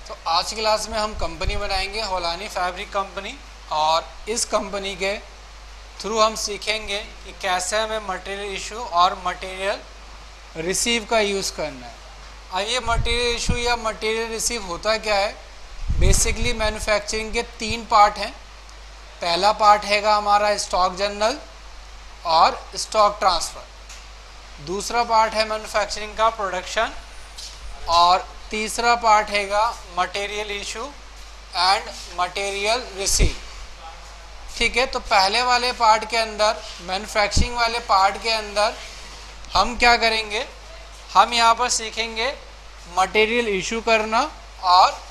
तो आज की क्लास में हम कंपनी बनाएंगे होलानी फैब्रिक कंपनी, और इस कंपनी के थ्रू हम सीखेंगे कि कैसे हमें मटेरियल इशू और मटेरियल रिसीव का यूज़ करना है। अब ये मटेरियल इशू या मटेरियल रिसीव होता क्या है? बेसिकली मैन्युफैक्चरिंग के 3 पार्ट हैं। पहला पार्ट हैगा हमारा स्टॉक जनरल और स्टॉक ट्रांसफ़र। दूसरा पार्ट है मैन्युफैक्चरिंग का प्रोडक्शन, और तीसरा पार्ट हैगा material issue and material receive. ठीक है, तो पहले वाले पार्ट के अंदर, मैन्युफैक्चरिंग वाले पार्ट के अंदर हम क्या करेंगे? हम यहाँ पर सीखेंगे मटेरियल इशू करना और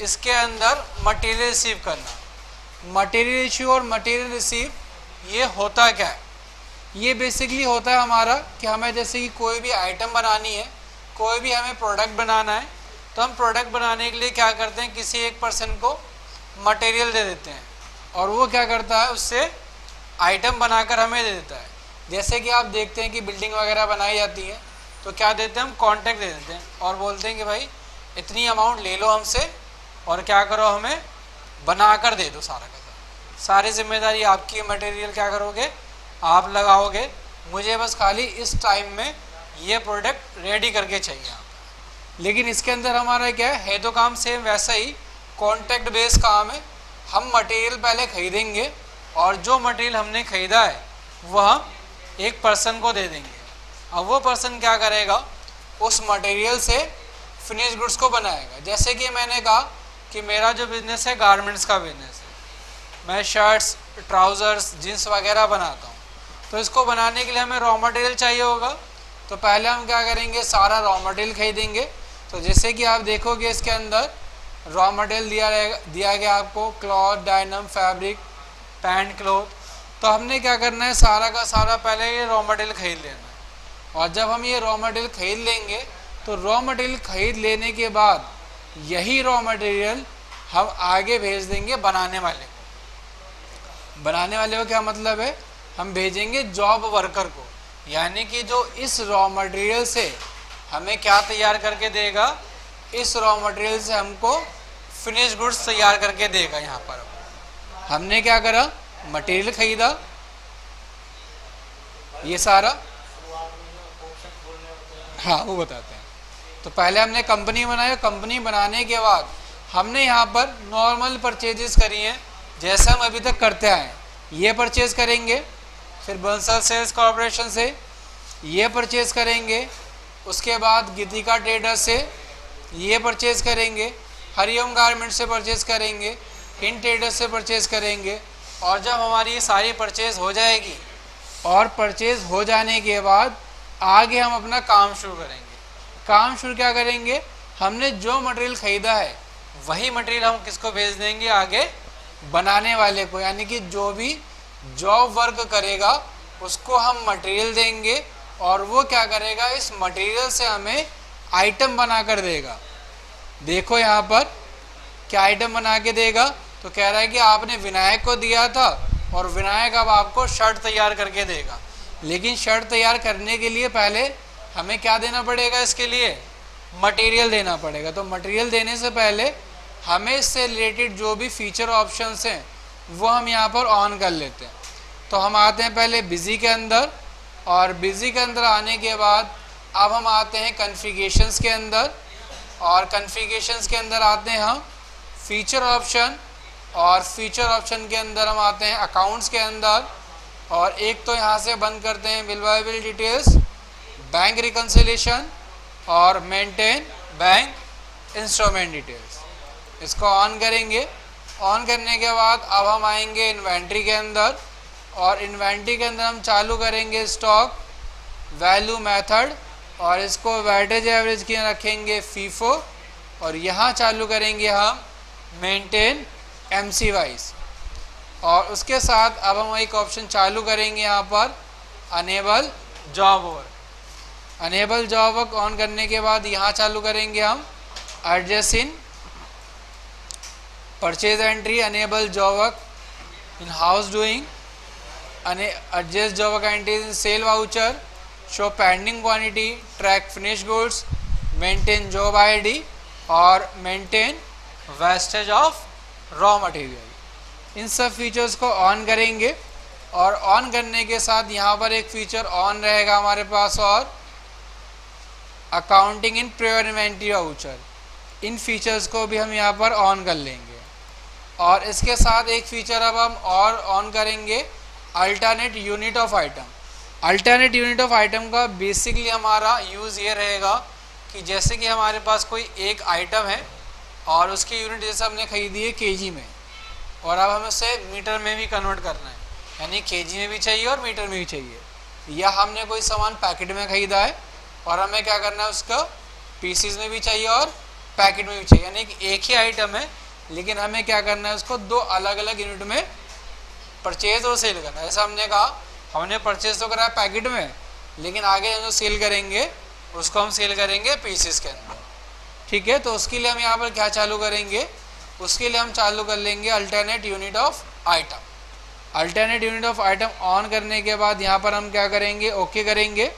इसके अंदर मटेरियल रिसीव करना। मटेरियल इशू और मटेरियल रिसीव ये होता क्या है? ये बेसिकली होता है हमारा कि हमें जैसे कि कोई भी आइटम बनानी है, कोई भी हमें प्रोडक्ट बनाना है, तो हम प्रोडक्ट बनाने के लिए क्या करते हैं? किसी एक पर्सन को मटेरियल दे देते हैं और वो क्या करता है? उससे आइटम बनाकर हमें दे देता है। जैसे कि आप देखते हैं कि बिल्डिंग वगैरह बनाई जाती है तो क्या देते हैं? हम कॉन्ट्रैक्ट दे देते हैं और बोलते हैं कि भाई इतनी अमाउंट ले लो हमसे और क्या करो, हमें बना कर दे दो। सारा का सारी जिम्मेदारी आपकी। मटेरियल क्या करोगे? आप लगाओगे, मुझे बस खाली इस टाइम में ये प्रोडक्ट रेडी करके चाहिए आप। लेकिन इसके अंदर हमारा क्या है तो काम सेम वैसा ही कॉन्ट्रैक्ट बेस काम है। हम मटेरियल पहले खरीदेंगे और जो मटेरियल हमने ख़रीदा है वह एक पर्सन को दे देंगे। अब वो पर्सन क्या करेगा? उस मटेरियल से फिनिश गुड्स को बनाएगा। जैसे कि मैंने कहा कि मेरा जो बिज़नेस है गारमेंट्स का बिज़नेस है, मैं शर्ट्स, ट्राउज़र्स, जीन्स वगैरह बनाता हूँ। तो इसको बनाने के लिए हमें रॉ मटेरियल चाहिए होगा। तो पहले हम क्या करेंगे? सारा रॉ मटेरियल खरीदेंगे। तो जैसे कि आप देखोगे इसके अंदर रॉ मटेरियल दिया गया आपको, cloth, denim, fabric, pant, cloth. तो हमने क्या करना है? सारा का सारा पहले ये रॉ मटेरियल खरीद लेना है। और जब हम ये रॉ मटेरियल खरीद लेंगे तो रॉ मटेरियल खरीद लेने के बाद यही रॉ मटेरियल हम आगे भेज देंगे बनाने वाले को। बनाने वाले को क्या मतलब है? हम भेजेंगे जॉब वर्कर को, यानी कि जो इस रॉ मटेरियल से हमें क्या तैयार करके देगा? इस रॉ मटेरियल से हमको फिनिश गुड्स तैयार करके देगा। यहाँ पर हमने क्या करा? मटेरियल खरीदा, ये सारा, हाँ वो बताते हैं। तो पहले हमने कंपनी बनाई। कंपनी बनाने के बाद हमने यहाँ पर नॉर्मल परचेजेस करी हैं जैसा हम अभी तक करते आए हैं। ये परचेज करेंगे, फिर बंसल सेल्स कॉर्पोरेशन से ये परचेज़ करेंगे, उसके बाद गीतिका ट्रेडर्स से ये परचेज़ करेंगे, हरिओम गारमेंट से परचेज़ करेंगे, हिंद ट्रेडर्स से परचेज़ करेंगे। और जब हमारी ये सारी परचेज़ हो जाएगी और परचेज़ हो जाने के बाद आगे हम अपना काम शुरू करेंगे। काम शुरू क्या करेंगे? हमने जो मटेरियल ख़रीदा है वही मटेरियल हम किसको भेज देंगे? आगे बनाने वाले को, यानी कि जो भी जॉब वर्क करेगा उसको हम मटेरियल देंगे और वो क्या करेगा? इस मटेरियल से हमें आइटम बना कर देगा। देखो यहाँ पर क्या आइटम बना के देगा? तो कह रहा है कि आपने विनायक को दिया था और विनायक अब आपको शर्ट तैयार करके देगा। लेकिन शर्ट तैयार करने के लिए पहले हमें क्या देना पड़ेगा? इसके लिए मटेरियल देना पड़ेगा। तो मटेरियल देने से पहले हमें इससे रिलेटेड जो भी फीचर ऑप्शंस हैं वो हम यहाँ पर ऑन कर लेते हैं। तो हम आते हैं पहले बिजी के अंदर, और बिजी के अंदर आने के बाद अब हम आते हैं कॉन्फ़िगरेशंस के अंदर, और कॉन्फ़िगरेशंस के अंदर आते हैं हम फीचर ऑप्शन, और फीचर ऑप्शन के अंदर हम आते हैं अकाउंट्स के अंदर। और एक तो यहाँ से बंद करते हैं बिल डिटेल्स, बैंक रिकन्सिलेशन और मेंटेन बैंक इंस्ट्रूमेंट डिटेल्स। इसको ऑन करेंगे। ऑन करने के बाद अब हम आएंगे इन्वेंट्री के अंदर, और इन्वेंट्री के अंदर हम चालू करेंगे स्टॉक वैल्यू मेथड, और इसको वेटेज एवरेज की रखेंगे फीफो, और यहाँ चालू करेंगे हम मेंटेन एमसी वाइज। और उसके साथ अब हम एक ऑप्शन चालू करेंगे यहाँ पर enable job work. Enable job work on करने के बाद यहाँ चालू करेंगे हम adjust in purchase entry, enable job work in house doing, adjust job quantities in sale voucher, show pending quantity, track finished goods, maintain job ID और maintain wastage of raw material. इन सब फीचर्स को on करेंगे और on करने के साथ यहाँ पर एक फीचर ऑन रहेगा हमारे पास और accounting in pure inventory voucher. In features को भी हम यहाँ पर ऑन कर लेंगे और इसके साथ एक फीचर अब हम और ऑन करेंगे, alternate unit of item. Alternate unit of item का बेसिकली हमारा यूज़ ये रहेगा कि जैसे कि हमारे पास कोई एक आइटम है और उसकी यूनिट जैसे हमने खरीदी है केजी में और अब हमें उसे मीटर में भी कन्वर्ट करना है, यानी केजी में भी चाहिए और मीटर में भी चाहिए। या हमने कोई सामान पैकेट में खरीदा है और हमें क्या करना है, उसका पीसीज में भी चाहिए और पैकेट में भी चाहिए, यानी कि एक ही आइटम है लेकिन हमें क्या करना है, उसको दो अलग अलग यूनिट में परचेज और सेल करना है। जैसा हमने कहा हमने परचेज तो करा है पैकेट में, लेकिन आगे जो सेल करेंगे उसको हम सेल करेंगे पीसेस के अंदर। ठीक है, तो उसके लिए हम यहाँ पर क्या चालू करेंगे, उसके लिए हम चालू कर लेंगे alternate unit of item. Alternate unit of item on करने के बाद यहाँ पर हम क्या करेंगे, ओके करेंगे।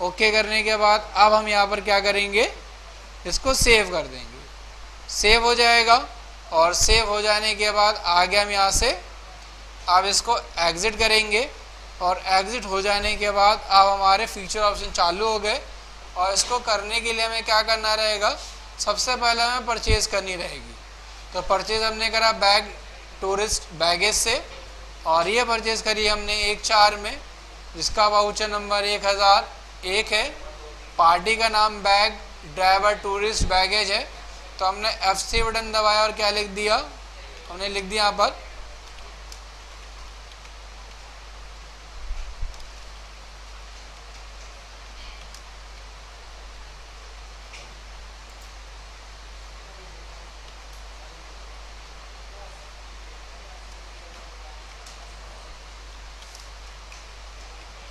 ओके करने के बाद अब हम यहाँ पर क्या करेंगे, इसको सेव कर देंगे। सेव हो जाएगा और सेव हो जाने के बाद आगे हम यहाँ से अब इसको एग्ज़िट करेंगे और एग्ज़िट हो जाने के बाद अब हमारे फीचर ऑप्शन चालू हो गए। और इसको करने के लिए हमें क्या करना रहेगा, सबसे पहले हमें परचेज़ करनी रहेगी। तो परचेज़ हमने करा बैग टूरिस्ट बैगेज से और ये परचेज़ करी हमने 1/4 में, जिसका वाउचर नंबर 1001 है। पार्टी का नाम बैग ड्राइवर टूरिस्ट बैगेज है। तो हमने F3 बटन दबाया और क्या लिख दिया, हमने लिख दिया यहाँ पर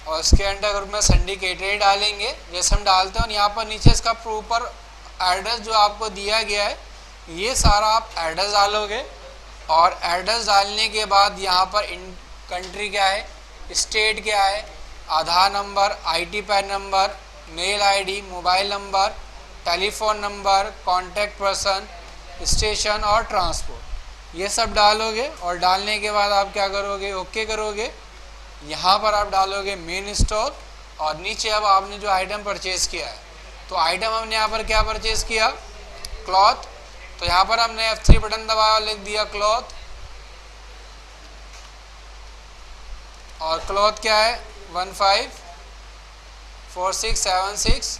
और इसके अंडर ग्रुप में सिंडिकेटेड डालेंगे जैसे हम डालते हैं। और यहाँ पर नीचे इसका प्रॉपर एड्रेस जो आपको दिया गया है ये सारा आप एड्रेस डालोगे और एड्रेस डालने के बाद यहाँ पर इन कंट्री क्या है, स्टेट क्या है, Aadhaar number, IT PAN number, mail ID, mobile number, telephone number, contact person, station और ट्रांसपोर्ट, ये सब डालोगे। और डालने के बाद आप क्या करोगे, ओके करोगे। यहाँ पर आप डालोगे मेन स्टोर और नीचे अब आपने जो आइटम परचेज़ किया है, तो आइटम हमने यहाँ पर क्या परचेज़ किया, क्लॉथ। तो यहाँ पर हमने F3 बटन दबाया और लिख दिया क्लॉथ। और क्लॉथ क्या है 154676।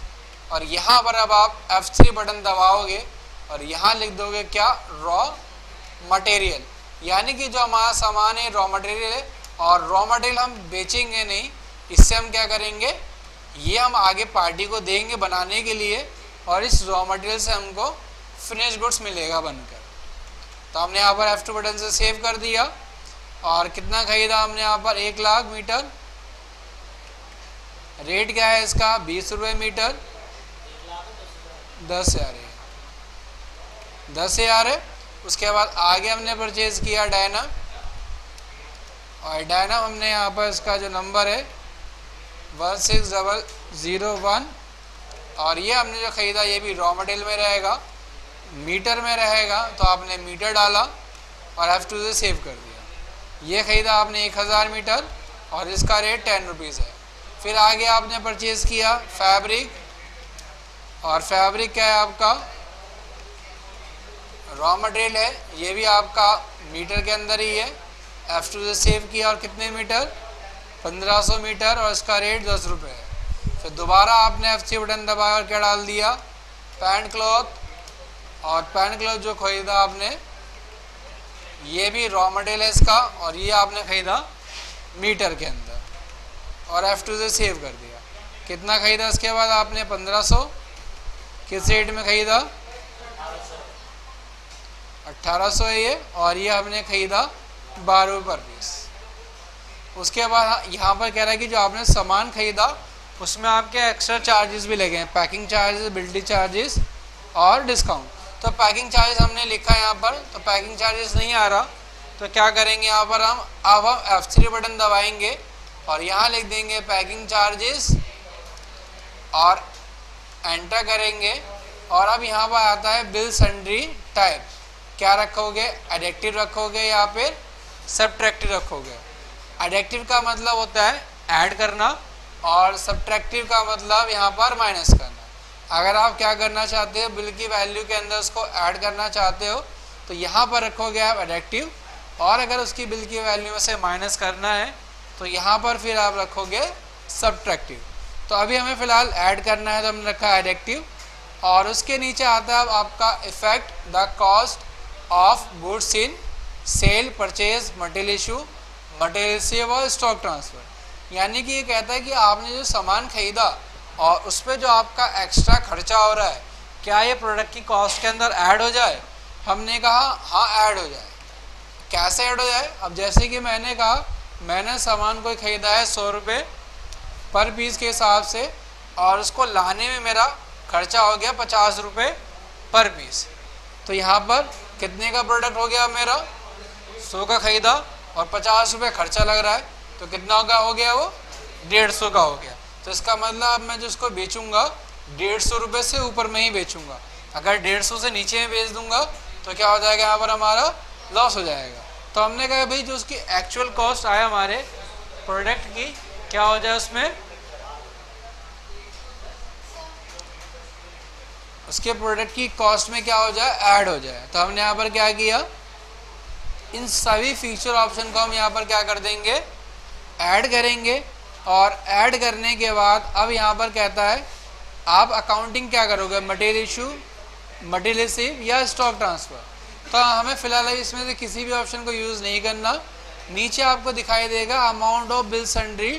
और यहाँ पर अब आप F3 बटन दबाओगे और यहाँ लिख दोगे क्या, रॉ मटेरियल, यानी कि जो हमारा सामान है रॉ मटेरियल है। और रॉ मटेरियल हम बेचेंगे नहीं, इससे हम क्या करेंगे, ये हम आगे पार्टी को देंगे बनाने के लिए और इस रॉ मटेरियल से हमको फिनिश गुड्स मिलेगा बनकर। तो हमने यहाँ पर F2 बटन से सेव कर दिया। और कितना खरीदा हमने यहाँ पर 1 लाख मीटर। रेट क्या है इसका 20 रुपये मीटर, 10,000 है, 10,000 है। उसके बाद आगे हमने परचेज़ किया डायना और डायना हमने यहाँ पर इसका जो नंबर है 16,001 और ये हमने जो ख़रीदा ये भी रॉ मटेरियल में रहेगा, मीटर में रहेगा। तो आपने मीटर डाला और F2 से सेव कर दिया। ये ख़रीदा आपने 1000 मीटर और इसका रेट 10 रुपीज़ है। फिर आगे आपने परचेज़ किया फैब्रिक और फैब्रिक क्या है आपका रॉ मटेरियल है, ये भी आपका मीटर के अंदर ही है। F2 से सेव किया और कितने मीटर 1500 मीटर और इसका रेट 10 रुपये है। फिर दोबारा आपने F3 बटन दबाया और क्या डाल दिया, पैंट क्लॉथ। और पैंट क्लॉथ जो ख़रीदा आपने ये भी रॉ मटेरियल है इसका और ये आपने ख़रीदा मीटर के अंदर और F2 से सेव कर दिया। कितना ख़रीदा इसके बाद आपने 1500, किस रेट में ख़रीदा 1800 है ये, और ये हमने ख़रीदा 12 रुपये पर पीस। उसके बाद यहाँ पर कह रहा है कि जो आपने सामान ख़रीदा उसमें आपके एक्स्ट्रा चार्जेस भी लगे हैं, पैकिंग चार्जेस, बिल्टी चार्जेस और डिस्काउंट। तो पैकिंग चार्जेस हमने लिखा है यहाँ पर, तो पैकिंग चार्जेस नहीं आ रहा तो क्या करेंगे यहाँ पर हम F3 बटन दबाएंगे और यहाँ लिख देंगे पैकिंग चार्जेस और एंटर करेंगे। और अब यहाँ पर आता है बिल सन्ड्री टाइप, क्या रखोगे, एडिटिव रखोगे या फिर सब्ट्रैक्टिव रखोगे। एडिटिव का मतलब होता है ऐड करना और सब्ट्रैक्टिव का मतलब यहाँ पर माइनस करना। अगर आप क्या करना चाहते हो, बिल की वैल्यू के अंदर उसको ऐड करना चाहते हो तो यहाँ पर रखोगे आप एडिटिव, और अगर उसकी बिल की वैल्यू में से माइनस करना है तो यहाँ पर फिर आप रखोगे सब्ट्रैक्टिव। तो अभी हमें फ़िलहाल ऐड करना है तो हमने रखा एडिटिव, और उसके नीचे आता है आपका effect the cost of goods in sale, purchase, material issue, material receive और स्टॉक ट्रांसफ़र। यानी कि ये कहता है कि आपने जो सामान खरीदा और उस पर जो आपका एक्स्ट्रा खर्चा हो रहा है, क्या ये प्रोडक्ट की कॉस्ट के अंदर ऐड हो जाए। हमने कहा हाँ ऐड हो जाए। कैसे ऐड हो जाए, अब जैसे कि मैंने कहा मैंने सामान कोई ख़रीदा है 100 रुपये पर पीस के हिसाब से, और उसको लाने में मेरा खर्चा हो गया 50 रुपये पर पीस। तो यहाँ पर कितने का प्रोडक्ट हो गया मेरा, 100 का ख़रीदा और 50 रुपये खर्चा लग रहा है, तो कितना का हो गया, वो 150 का हो गया। तो इसका मतलब अब मैं जो उसको बेचूंगा 150 रुपये से ऊपर में ही बेचूंगा। अगर 150 से नीचे में बेच दूंगा तो क्या हो जाएगा, यहाँ पर हमारा लॉस हो जाएगा। तो हमने कहा भाई जो उसकी एक्चुअल कॉस्ट आया हमारे प्रोडक्ट की, क्या हो जाए उसमें, उसके प्रोडक्ट की कॉस्ट में क्या हो जाए, ऐड हो जाए। तो हमने यहाँ पर क्या किया, इन सभी फीचर ऑप्शन को हम यहाँ पर क्या कर देंगे, ऐड करेंगे। और ऐड करने के बाद अब यहाँ पर कहता है आप अकाउंटिंग क्या करोगे, मटेरियल इशू, मटेरियल रिसीव या स्टॉक ट्रांसफ़र। तो हमें फ़िलहाल इसमें से किसी भी ऑप्शन को यूज़ नहीं करना। नीचे आपको दिखाई देगा amount of bill sundry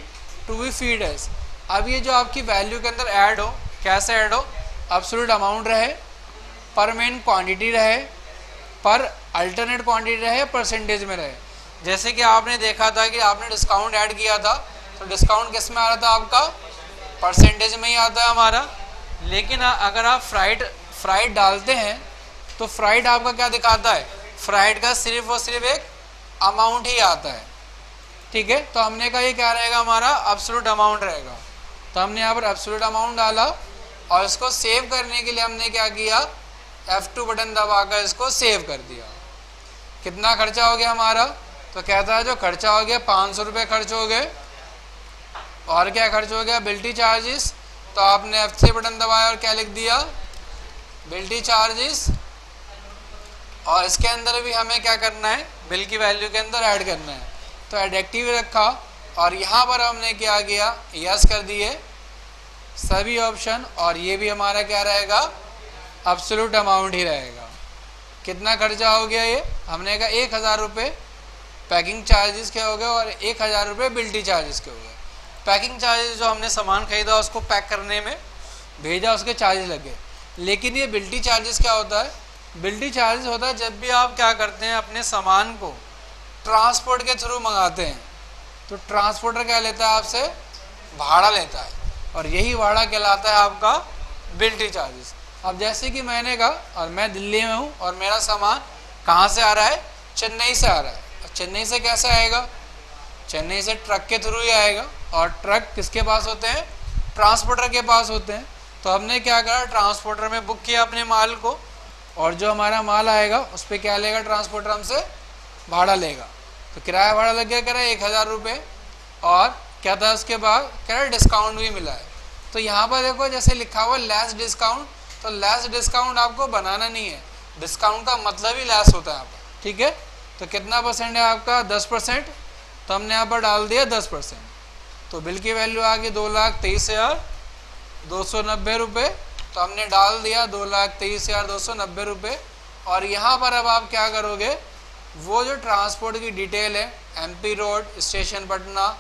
to be feed as. अब ये जो आपकी वैल्यू के अंदर ऐड हो, कैसे ऐड हो, एब्सोल्यूट अमाउंट रहे, पर मेन क्वांटिटी रहे, पर अल्टरनेट क्वांटिटी रहे, परसेंटेज में रहे। जैसे कि आपने देखा था कि आपने डिस्काउंट ऐड किया था तो डिस्काउंट किस में आ रहा था आपका, परसेंटेज में ही आता है हमारा। लेकिन अगर आप फ्राइड डालते हैं तो फ्राइड आपका क्या दिखाता है, फ्राइड का सिर्फ और सिर्फ एक अमाउंट ही आता है। ठीक है, तो हमने कहा ये क्या रहेगा, हमारा एब्सोल्यूट अमाउंट रहेगा। तो हमने यहाँ पर एब्सोल्यूट अमाउंट डाला और इसको सेव करने के लिए हमने क्या किया, F2 बटन दबाकर इसको सेव कर दिया। कितना खर्चा हो गया हमारा, तो कहता है जो खर्चा हो गया 500 रुपये खर्च हो गए, और क्या खर्च हो गया, बिल्टी चार्जेस। तो आपने F3 बटन दबाया और क्या लिख दिया, बिल्टी चार्जेस। और इसके अंदर भी हमें क्या करना है, बिल की वैल्यू के अंदर ऐड करना है। तो एडिटिव रखा और यहाँ पर हमने क्या किया, यस कर दिए सभी ऑप्शन, और ये भी हमारा क्या रहेगा, एब्सोल्यूट अमाउंट ही रहेगा। कितना खर्चा हो गया ये, हमने कहा 1000 रुपये पैकिंग चार्जेस के हो गए और 1000 रुपये बिल्टी चार्जेस के हो गए। पैकिंग चार्जेस जो हमने सामान खरीदा उसको पैक करने में भेजा, उसके चार्जेस लगे। लेकिन ये बिल्टी चार्जेस क्या होता है, बिल्टी चार्जेस होता है जब भी आप क्या करते हैं, अपने सामान को ट्रांसपोर्ट के थ्रू मंगाते हैं तो ट्रांसपोर्टर क्या लेता है आपसे, भाड़ा लेता है, और यही भाड़ा कहलाता है आपका बिल्टी चार्जेस। अब जैसे कि मैंने कहा और मैं दिल्ली में हूँ और मेरा सामान कहाँ से आ रहा है, चेन्नई से आ रहा है। और चेन्नई से कैसे आएगा, चेन्नई से ट्रक के थ्रू ही आएगा, और ट्रक किसके पास होते हैं, ट्रांसपोर्टर के पास होते हैं। तो हमने क्या करा, ट्रांसपोर्टर में बुक किया अपने माल को, और जो हमारा माल आएगा उस पर क्या लेगा, ट्रांसपोर्टर हमसे भाड़ा लेगा। तो किराया भाड़ा लग गया, कह रहा है 1000 रुपये, और क्या था उसके बाद कह रहा है डिस्काउंट भी मिला है। तो यहाँ पर देखो जैसे लिखा हुआ लेस डिस्काउंट, तो लेस डिस्काउंट आपको बनाना नहीं है, डिस्काउंट का मतलब ही लेस होता है यहाँ पर। ठीक है, तो कितना परसेंट है आपका, 10%। तो हमने यहाँ पर डाल दिया 10%। तो बिल की वैल्यू आ गई 2,23,290 रुपये। तो हमने डाल दिया 2,23,290 रुपये। और यहाँ पर अब आप क्या करोगे, वो जो ट्रांसपोर्ट की डिटेल है, MP road, station Patna,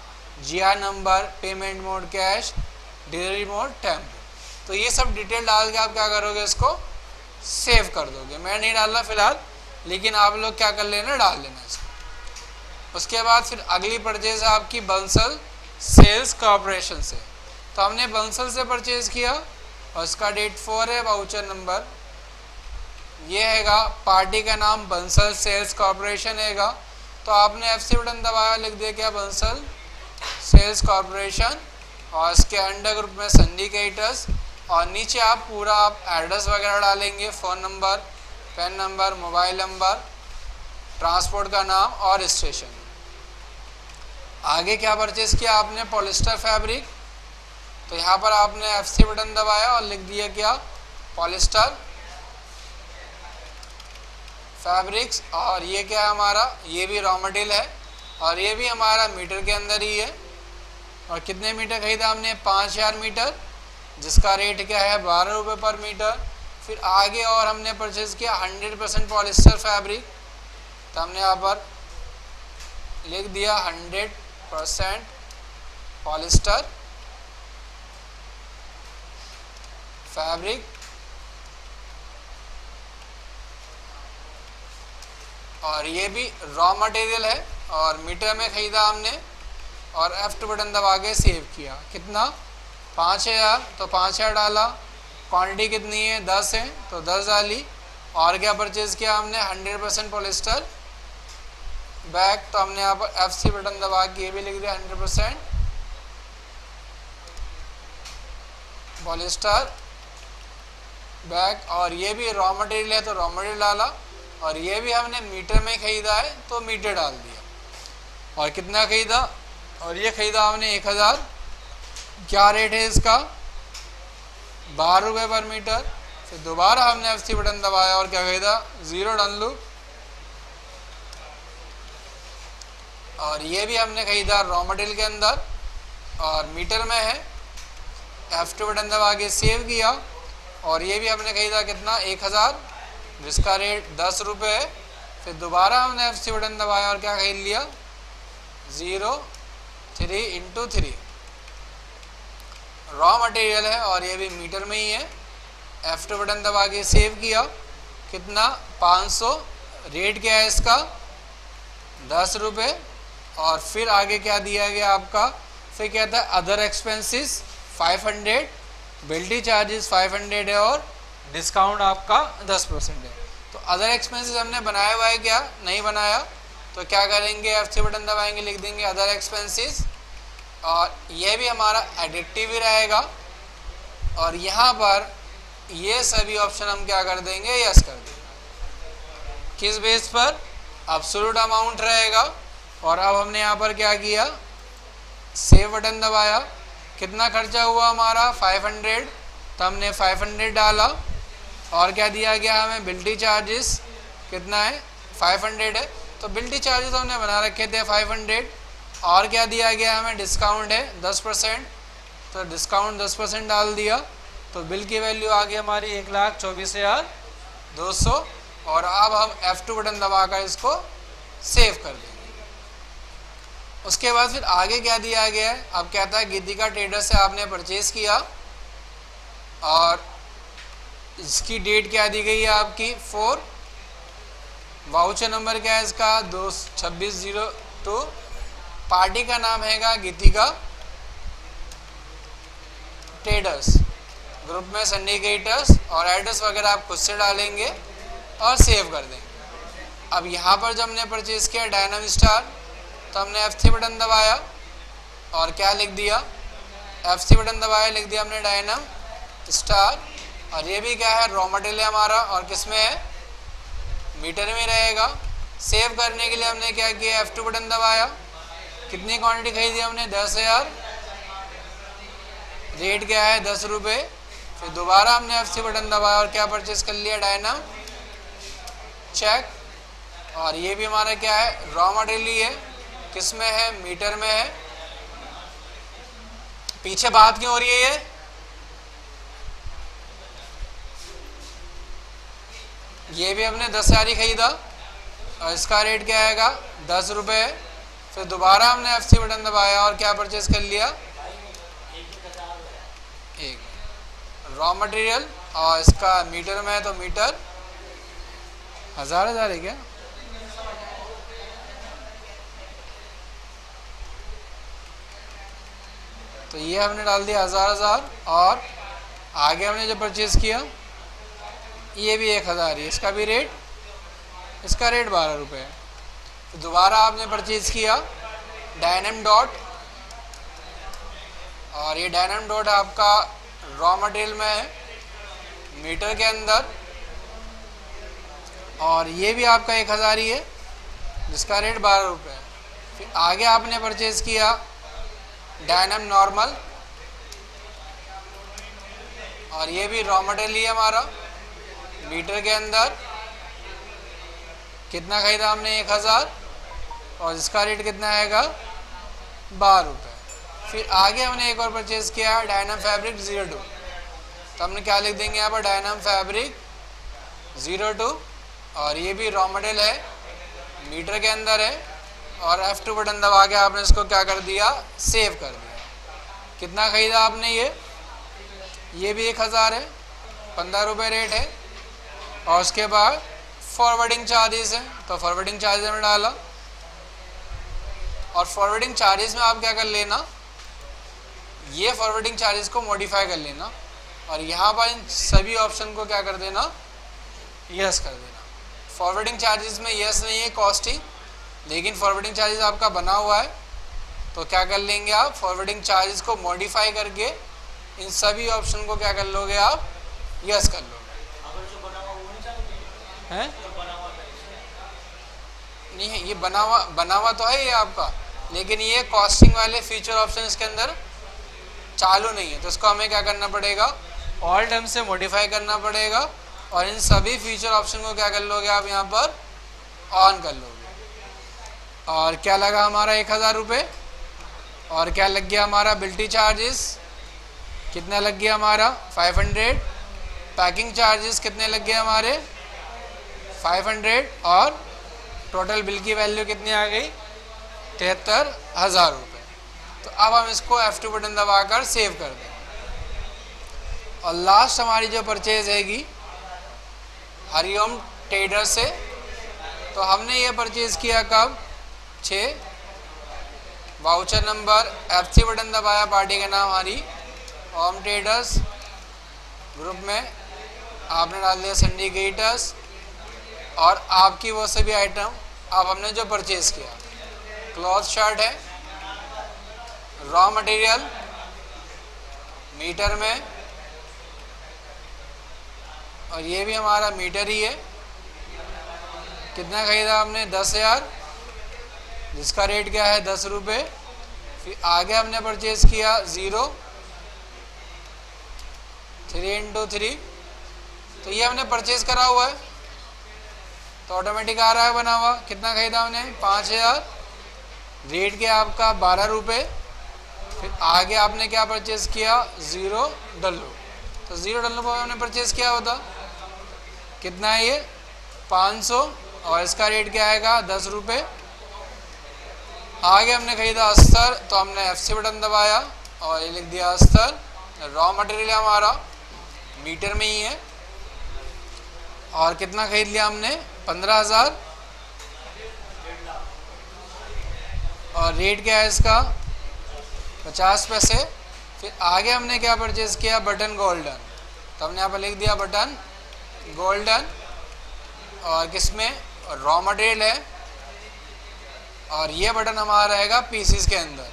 GR number, payment mode cash, delivery mode tempo, तो ये सब डिटेल डाल के आप क्या करोगे, इसको सेव कर दोगे। मैं नहीं डाल रहा फिलहाल, लेकिन आप लोग क्या कर लेना, डाल लेना इसको। उसके बाद फिर अगली परचेज है आपकी बंसल सेल्स कॉर्पोरेशन से। तो हमने बंसल से परचेज किया और इसका डेट 4 है, वाउचर नंबर ये हैगा, पार्टी का नाम बंसल सेल्स कॉर्पोरेशन हैगा। तो आपने FC बटन दबाया, लिख दिया क्या, बंसल सेल्स कॉर्पोरेशन, और इसके अंडर ग्रुप में सिंडिकेटर्स, और नीचे आप पूरा आप एड्रेस वगैरह डालेंगे, phone number, pan number, mobile number, transport का नाम और स्टेशन। आगे क्या परचेज किया आपने? Polyester fabric. तो यहाँ पर आपने F3 बटन दबाया और लिख दिया क्या? Polyester fabrics. और ये क्या है हमारा? ये भी रॉ मटेरियल है और ये भी हमारा मीटर के अंदर ही है। और कितने मीटर खरीदा हमने? 5000 मीटर, जिसका रेट क्या है? 12 रुपये पर मीटर। फिर आगे और हमने परचेज किया 100% पॉलिस्टर फैब्रिक। तो हमने यहाँ पर लिख दिया 100% पॉलिस्टर फैब्रिक। और ये भी रॉ मटेरियल है और मीटर में ख़रीदा हमने और F2 बटन दबा के सेव किया। कितना? 5000। तो 5000 डाला। क्वांटिटी कितनी है? 10 है तो 10 डाली। और क्या परचेज़ किया हमने? 100% पॉलिस्टर बैग। तो हमने यहाँ पर F3 बटन दबा के ये भी लिख दिया 100% पॉलिस्टर बैग। और ये भी रॉ मटेरियल है तो रॉ मटेरियल डाला। और ये भी हमने मीटर में ख़रीदा है तो मीटर डाल दिया। और कितना ख़रीदा? और ये ख़रीदा हमने 1000। क्या रेट है इसका? 12 रुपये पर मीटर। फिर दोबारा हमने F3 बटन दबाया और क्या ख़रीदा? 0 डाल लूँ। और ये भी हमने ख़रीदा रॉ मटेरियल के अंदर और मीटर में है। F2 बटन दबा के सेव किया। और ये भी हमने ख़रीदा कितना? 1000, जिसका रेट 10 रुपये है। फिर दोबारा हमने F3 बटन दबाया और क्या खरीद लिया? 0, 3 × 3 रॉ मटेरियल है और ये भी मीटर में ही है। F2 बटन दबा के सेव किया। कितना? 500। रेट क्या है इसका? 10 रुपये। और फिर आगे क्या दिया गया आपका? फिर कहता है अदर एक्सपेंसेस 500, बिल्टी चार्जेस 500 है और डिस्काउंट आपका 10% है। तो अदर एक्सपेंसेस हमने बनाया हुआ है क्या? नहीं बनाया। तो क्या करेंगे? F3 बटन दबाएंगे, लिख देंगे अदर एक्सपेंसेस। और यह भी हमारा एडिक्टिव ही रहेगा। और यहाँ पर ये सभी ऑप्शन हम क्या कर देंगे? यस कर देंगे। किस बेस पर? एब्सोल्यूट अमाउंट रहेगा। और अब हमने यहाँ पर क्या किया? सेव बटन दबाया। कितना खर्चा हुआ हमारा? 500। तो हमने 500 डाला। और क्या दिया गया हमें? बिल्टी चार्जेस कितना है? 500 है। तो बिल्टी चार्जेस हमने बना रखे थे 500। और क्या दिया गया हमें? डिस्काउंट है 10%। तो डिस्काउंट 10% डाल दिया। तो बिल की वैल्यू आ गई हमारी 1,24,200। और अब हम F2 बटन दबाकर इसको सेव कर देंगे। उसके बाद फिर आगे क्या दिया गया है? अब कहता है गीतिका ट्रेडर से आपने परचेज़ किया और इसकी डेट क्या दी गई है आपकी? 4। वाउचर नंबर क्या है इसका? 2602। पार्टी का नाम हैगा गीतिका ट्रेडर्स। ग्रुप में सिंडिकेटर्स और एड्रेस वगैरह आप खुद से डालेंगे और सेव कर देंगे। अब यहाँ पर जब हमने परचेज़ किया डायनम स्टार, तो हमने F3 बटन दबाया और क्या लिख दिया? F3 बटन दबाया, लिख दिया हमने डायनम स्टार। और ये भी क्या है? रॉ मटेरियल है हमारा। और किस में है? मीटर में रहेगा। सेव करने के लिए हमने क्या किया? F2 बटन दबाया। कितनी क्वांटिटी खरीदी हमने? 10,000। रेट क्या है? 10 रुपये। फिर दोबारा हमने F3 बटन दबाया और क्या परचेज कर लिया? डायनम चेक। और ये भी हमारा क्या है? रॉ मटेरियल ही है। किस में है? मीटर में है। पीछे बात क्यों हो रही है? ये भी हमने 10,000 ही खरीदा और इसका रेट क्या आएगा? 10 रुपये। फिर दोबारा हमने F3 बटन दबाया और क्या परचेज कर लिया? एक रॉ मटेरियल। और इसका मीटर में है तो मीटर 1000 है क्या? तो ये हमने डाल दिया 1000। और आगे हमने जो परचेज़ किया ये भी 1000 ही। इसका भी रेट, इसका रेट 12 रुपये है। तो दोबारा आपने परचेज़ किया डायनम डॉट। और ये डायनम डॉट आपका रॉ मटेरियल में है, मीटर के अंदर। और ये भी आपका 1000 ही है जिसका रेट 12 रुपये है। फिर आगे आपने परचेज़ किया डायनम नॉर्मल, और ये भी रॉ मटेरियल ही है हमारा मीटर के अंदर। कितना खरीदा हमने 1000, और इसका रेट कितना आएगा 12 रुपये। फिर आगे हमने एक और परचेज़ किया डायनम फैब्रिक 02, तो हमने क्या लिख देंगे यहाँ पर डायनम फैब्रिक 02, और ये भी रॉ मटेरियल है मीटर के अंदर है। और F2 बटन दबा के आपने इसको क्या कर दिया, सेव कर दिया। कितना खरीदा आपने ये भी 1000 है, 15 रुपये रेट है। और उसके बाद फॉरवर्डिंग चार्जेस है, तो फॉरवर्डिंग चार्जेस में डाला। और फॉरवर्डिंग चार्जेस में आप क्या कर लेना, ये फॉरवर्डिंग चार्जेस को मॉडिफाई कर लेना, और यहाँ पर इन सभी ऑप्शन को क्या कर देना, यस कर देना। फॉरवर्डिंग चार्जेस में यस नहीं है कॉस्टिंग, लेकिन फॉरवर्डिंग चार्जेस आपका बना हुआ है, तो क्या कर लेंगे आप, फॉरवर्डिंग चार्जेस को मॉडिफाई करके इन सभी ऑप्शन को क्या कर लोगे आप, यस कर लोगे। हैं नहीं है, ये बना हुआ तो है ये आपका, लेकिन ये कॉस्टिंग वाले फीचर ऑप्शन इसके अंदर चालू नहीं है, तो इसको हमें क्या करना पड़ेगा, ऑल टर्म से मॉडिफाई करना पड़ेगा, और इन सभी फीचर ऑप्शन को क्या कर लोगे आप यहाँ पर ऑन कर लोगे। और क्या लगा हमारा 1000 रुपये, और क्या लग गया हमारा बिल्टी चार्जेस, कितना लग गया हमारा 500, पैकिंग चार्जेस कितने लग गए हमारे 500, और टोटल बिल की वैल्यू कितनी आ गई 73,000 रुपये। तो अब हम इसको F2 बटन दबाकर सेव कर दें। और लास्ट हमारी जो परचेज हैगी हरिओम ट्रेडर से, तो हमने ये परचेज़ किया कब 6, वाउचर नंबर F3 बटन दबाया, पार्टी का नाम हरी ओम ट्रेडर्स, ग्रुप में आपने डाल दिया सिंडिकेटर्स, और आपकी वो सभी आइटम अब हमने जो परचेज़ किया, क्लॉथ शर्ट है रॉ मटेरियल मीटर में, और ये भी हमारा मीटर ही है। कितना खरीदा हमने 10,000, जिसका रेट क्या है 10 रुपये। फिर आगे हमने परचेज़ किया 0 3x3, तो ये हमने परचेज़ करा हुआ है, तो ऑटोमेटिक आ रहा है बना हुआ। कितना खरीदा हमने 5,000, रेट क्या आपका 12 रुपये। फिर आगे आपने क्या परचेज़ किया 0 डल्लो, तो 0 डल्लो पर हमने परचेज़ किया होता, कितना है ये 500, और इसका रेट क्या आएगा 10 रुपये। आगे हमने खरीदा अस्तर, तो हमने F3 बटन दबाया और ये लिख दिया अस्तर, रॉ मटेरियल हमारा मीटर में ही है। और कितना खरीद लिया हमने 15,000, और रेट क्या है इसका 50 पैसे। फिर आगे हमने क्या परचेज़ किया बटन गोल्डन, तो हमने यहाँ पर लिख दिया बटन गोल्डन, और किसमें रॉ मटेरियल है, और ये बटन हमारा रहेगा पीसीस के अंदर।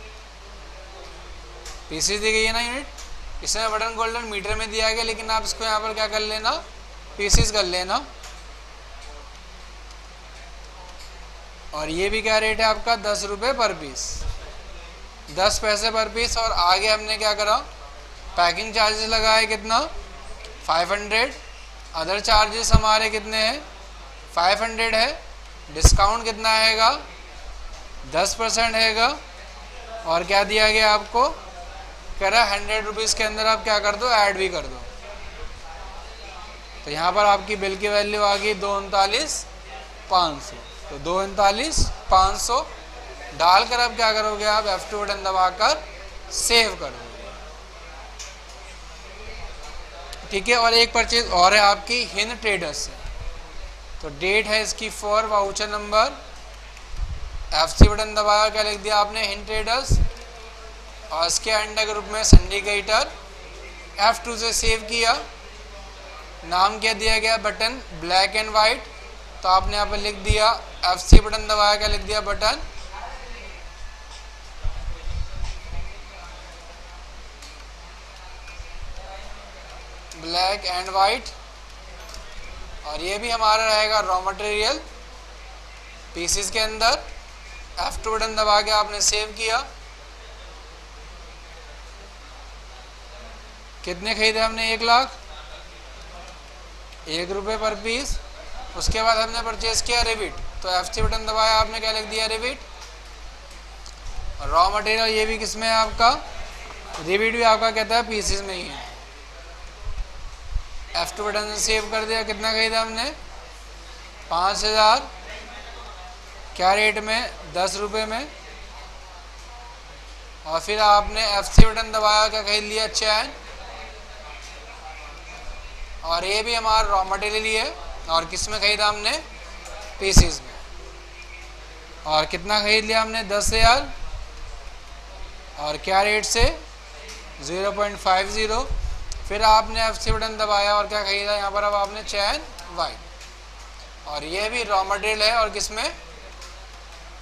पीसीस दी गई है ना यूनिट, इसमें बटन गोल्डन मीटर में दिया गया, लेकिन आप इसको यहाँ पर क्या कर लेना पीसीस कर लेना। और ये भी क्या रेट है आपका 10 रुपये पर पीस, 10 पैसे पर पीस। और आगे हमने क्या करा पैकिंग चार्जेस लगाए, कितना 500, अदर चार्जेस हमारे कितने हैं 500 है। डिस्काउंट कितना आएगा 10% रहेगा। और क्या दिया गया आपको, कह रहा है 100 रुपीज़ के अंदर आप क्या कर दो ऐड भी कर दो। तो यहाँ पर आपकी बिल की वैल्यू आ गई 239,500। तो 239,500 डालकर अब क्या करोगे आप F2 बटन दबाकर सेव कर दोगे। ठीक है। और एक परचेज और है आपकी हिंद ट्रेडर्स से, तो डेट है इसकी 4, वाउचर नंबर F3 बटन दबाया, क्या लिख दिया आपने हिंद ट्रेडर्स, और इसके अंडर ग्रुप में सिंडिकेटर F2 से सेव किया। नाम क्या दिया गया बटन ब्लैक एंड वाइट, तो आपने यहाँ पर लिख दिया F3 बटन दबाया, क्या लिख दिया बटन ब्लैक एंड वाइट। और और ये भी हमारा रहेगा रॉ मटेरियल पीसीस के अंदर। F2 बटन दबा के आपने सेव किया। कितने खरीदे हमने? 1 लाख, 1 रुपये पर पीस। उसके बाद हमने परचेज किया रिविट, तो F3 बटन दबाया, आपने क्या लिख दिया? रिविट। रॉ मटेरियल ये भी किसमें है आपका? रिविट भी आपका कहता है पीसीस में ही है। F2 बटन से सेव कर दिया। कितना खरीदा हमने? 5000। क्या रेट में? 10 रुपये में। और फिर आपने F3 बटन दबाया, क्या खरीद लिया? चैन। और ये भी हमारा रॉ मटेरियल ही है। और किस में खरीदा हमने? पीसीस में। और कितना खरीद लिया हमने? 10,000। और क्या रेट से? 0.50। फिर आपने F3 बटन दबाया और क्या खरीदा यहाँ पर? अब आपने चैन वाइट। और ये भी रॉ मटेरियल है और किस में?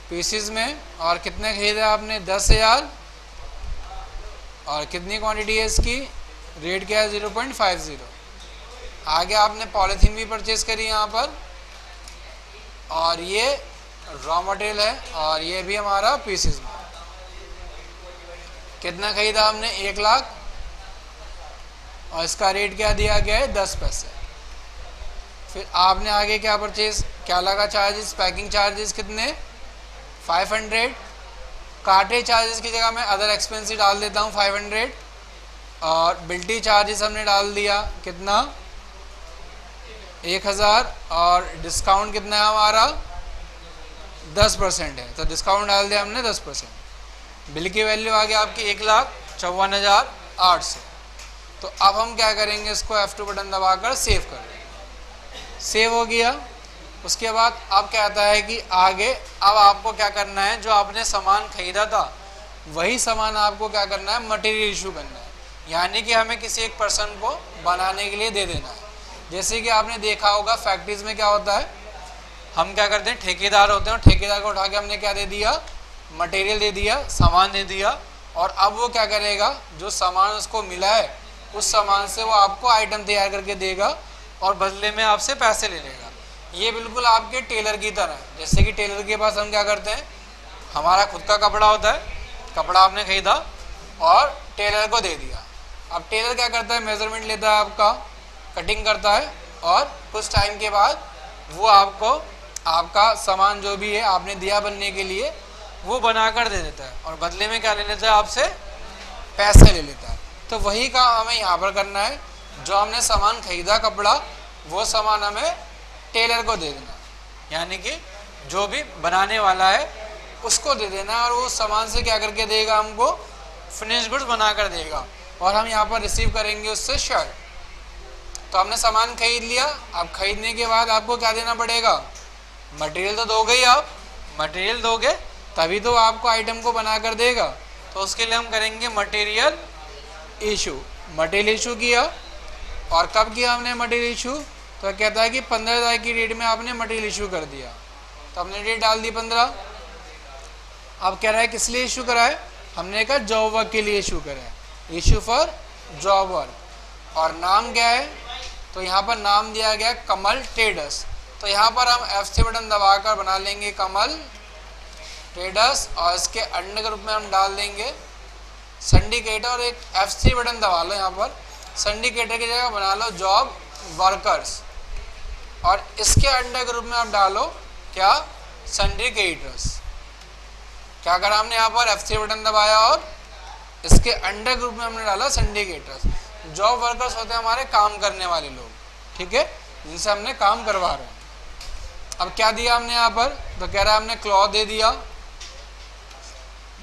पीसीस में। और कितने खरीदा आपने? 10,000। और कितनी क्वांटिटी है इसकी? रेट क्या है? 0.50। आगे आपने पॉलीथीन भी परचेज करी यहाँ पर। और ये रॉ मटेरियल है और ये भी हमारा पीसीस में। कितना खरीदा हमने? 1 लाख। और इसका रेट क्या दिया गया है? 10 पैसे। फिर आपने आगे क्या परचेज, क्या लगा चार्जेस? पैकिंग चार्जेस कितने? 500। कार्टेज चार्जेस की जगह मैं अदर एक्सपेंस ही डाल देता हूँ 500। और बिल्टी चार्जेस हमने डाल दिया, कितना? 1000। और डिस्काउंट कितना है हमारा? 10% है, तो डिस्काउंट डाल दिया हमने 10%। बिल की वैल्यू आ गया आपकी 1,54,800। तो अब हम क्या करेंगे? इसको F2 बटन दबाकर सेव कर देंगे। सेव हो गया। उसके बाद अब कहता है कि आगे अब आपको क्या करना है? जो आपने सामान खरीदा था वही सामान आपको क्या करना है? मटेरियल इशू करना है। यानी कि हमें किसी एक पर्सन को बनाने के लिए दे देना है। जैसे कि आपने देखा होगा फैक्ट्रीज में क्या होता है, हम क्या करते हैं? ठेकेदार होते हैं, ठेकेदार को उठा के हमने क्या दे दिया? मटेरियल दे दिया, सामान दे दिया। और अब वो क्या करेगा? जो सामान उसको मिला है उस सामान से वो आपको आइटम तैयार करके देगा और बदले में आपसे पैसे ले लेगा। ये बिल्कुल आपके टेलर की तरह है। जैसे कि टेलर के पास हम क्या करते हैं? हमारा खुद का कपड़ा होता है, कपड़ा आपने खरीदा और टेलर को दे दिया। अब टेलर क्या करता है? मेजरमेंट लेता है आपका, कटिंग करता है और कुछ टाइम के बाद वो आपको आपका सामान जो भी है आपने दिया बनने के लिए वो बनाकर दे देता है और बदले में क्या ले लेता है? आपसे पैसे ले लेता है। तो वही काम हमें यहाँ पर करना है। जो हमने सामान खरीदा कपड़ा, वो सामान हमें टेलर को दे देना, यानी कि जो भी बनाने वाला है उसको दे देना और वो सामान से क्या करके देगा? हमको फिनिश गुड्स बना कर देगा और हम यहाँ पर रिसीव करेंगे उससे शर्ट। तो हमने सामान खरीद लिया। अब खरीदने के बाद आपको क्या देना पड़ेगा? मटेरियल तो दोगे ही। आप मटेरियल दोगे तभी तो आपको आइटम को बना कर देगा। तो उसके लिए हम करेंगे मटेरियल इशू। मटेरियल इशू किया। और कब किया हमने मटेरियल इशू? तो कहता है कि 15,000 की रेट में आपने मटेरियल इशू कर दिया, तो हमने रेट डाल दी 15। अब कह रहा है किस लिए इशू करा है? हमने कहा जॉब वर्क के लिए इशू करा है, इशू फॉर जॉब वर्क। और नाम क्या है? तो यहाँ पर नाम दिया गया कमल ट्रेडर्स। तो यहाँ पर हम F3 बटन दबाकर बना लेंगे कमल ट्रेडर्स और इसके अंडर ग्रुप में हम डाल देंगे सिंडिकेटर। और एक F3 बटन दबा लो, यहाँ पर सिंडिकेटर की जगह बना लो जॉब वर्कर्स और इसके अंडर ग्रुप में आप डालो क्या? सिंडिकेटर्स। क्या करा हमने? यहाँ पर F3 बटन दबाया और इसके अंडर ग्रुप में हमने डाला सिंडिकेटर्स। जॉब वर्कर्स होते हैं हमारे काम करने वाले लोग, ठीक है, जिनसे हमने काम करवा रहे हैं। अब क्या दिया हमने यहाँ पर? तो कह रहा है हमने क्लॉथ दे दिया,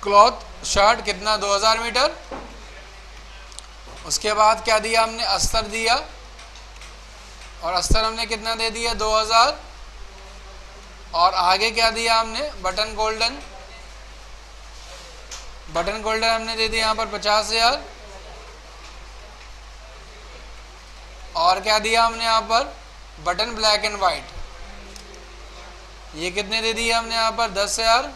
क्लॉथ शर्ट कितना? 2000 मीटर। उसके बाद क्या दिया हमने? अस्तर दिया और अस्तर हमने कितना दे दिया? 2000। और आगे क्या दिया हमने? Button golden. बटन गोल्डन हमने दे दिया यहाँ पर 50,000। और क्या दिया हमने यहाँ पर? बटन ब्लैक एंड वाइट, ये कितने दे दिए हमने यहाँ पर? 10,000।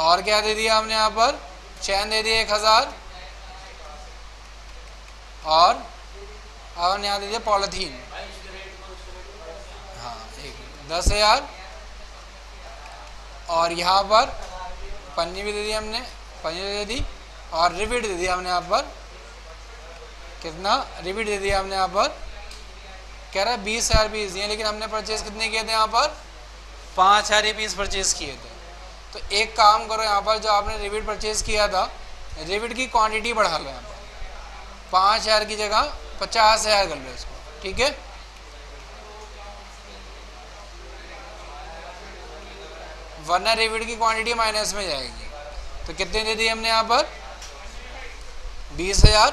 और क्या दे दिया हमने यहाँ पर? चैन दे दिया 1000। और अब हमने यहाँ दे दिया पॉलीथीन, हाँ एक 10,000, और यहाँ पर पन्नी भी दे दी हमने, पन्नी दे दी, और रिबिट दे दिया हमने यहाँ पर, कितना रिबिट दे दिया हमने यहाँ पर, कह रहा है 20,000 पीस दिए, लेकिन हमने परचेज कितने किए थे यहाँ पर, 5,000 पीस परचेज किए थे। तो एक काम करो, यहाँ पर जो आपने रिबिट परचेज किया था, रिबिट की क्वांटिटी बढ़ा लो, यहाँ पर 5,000 की जगह 50,000 कर लो इसको, ठीक है। वरना रिबिट की क्वांटिटी माइनस में जाएगी। तो कितने दे दिए हमने यहाँ पर, 20,000,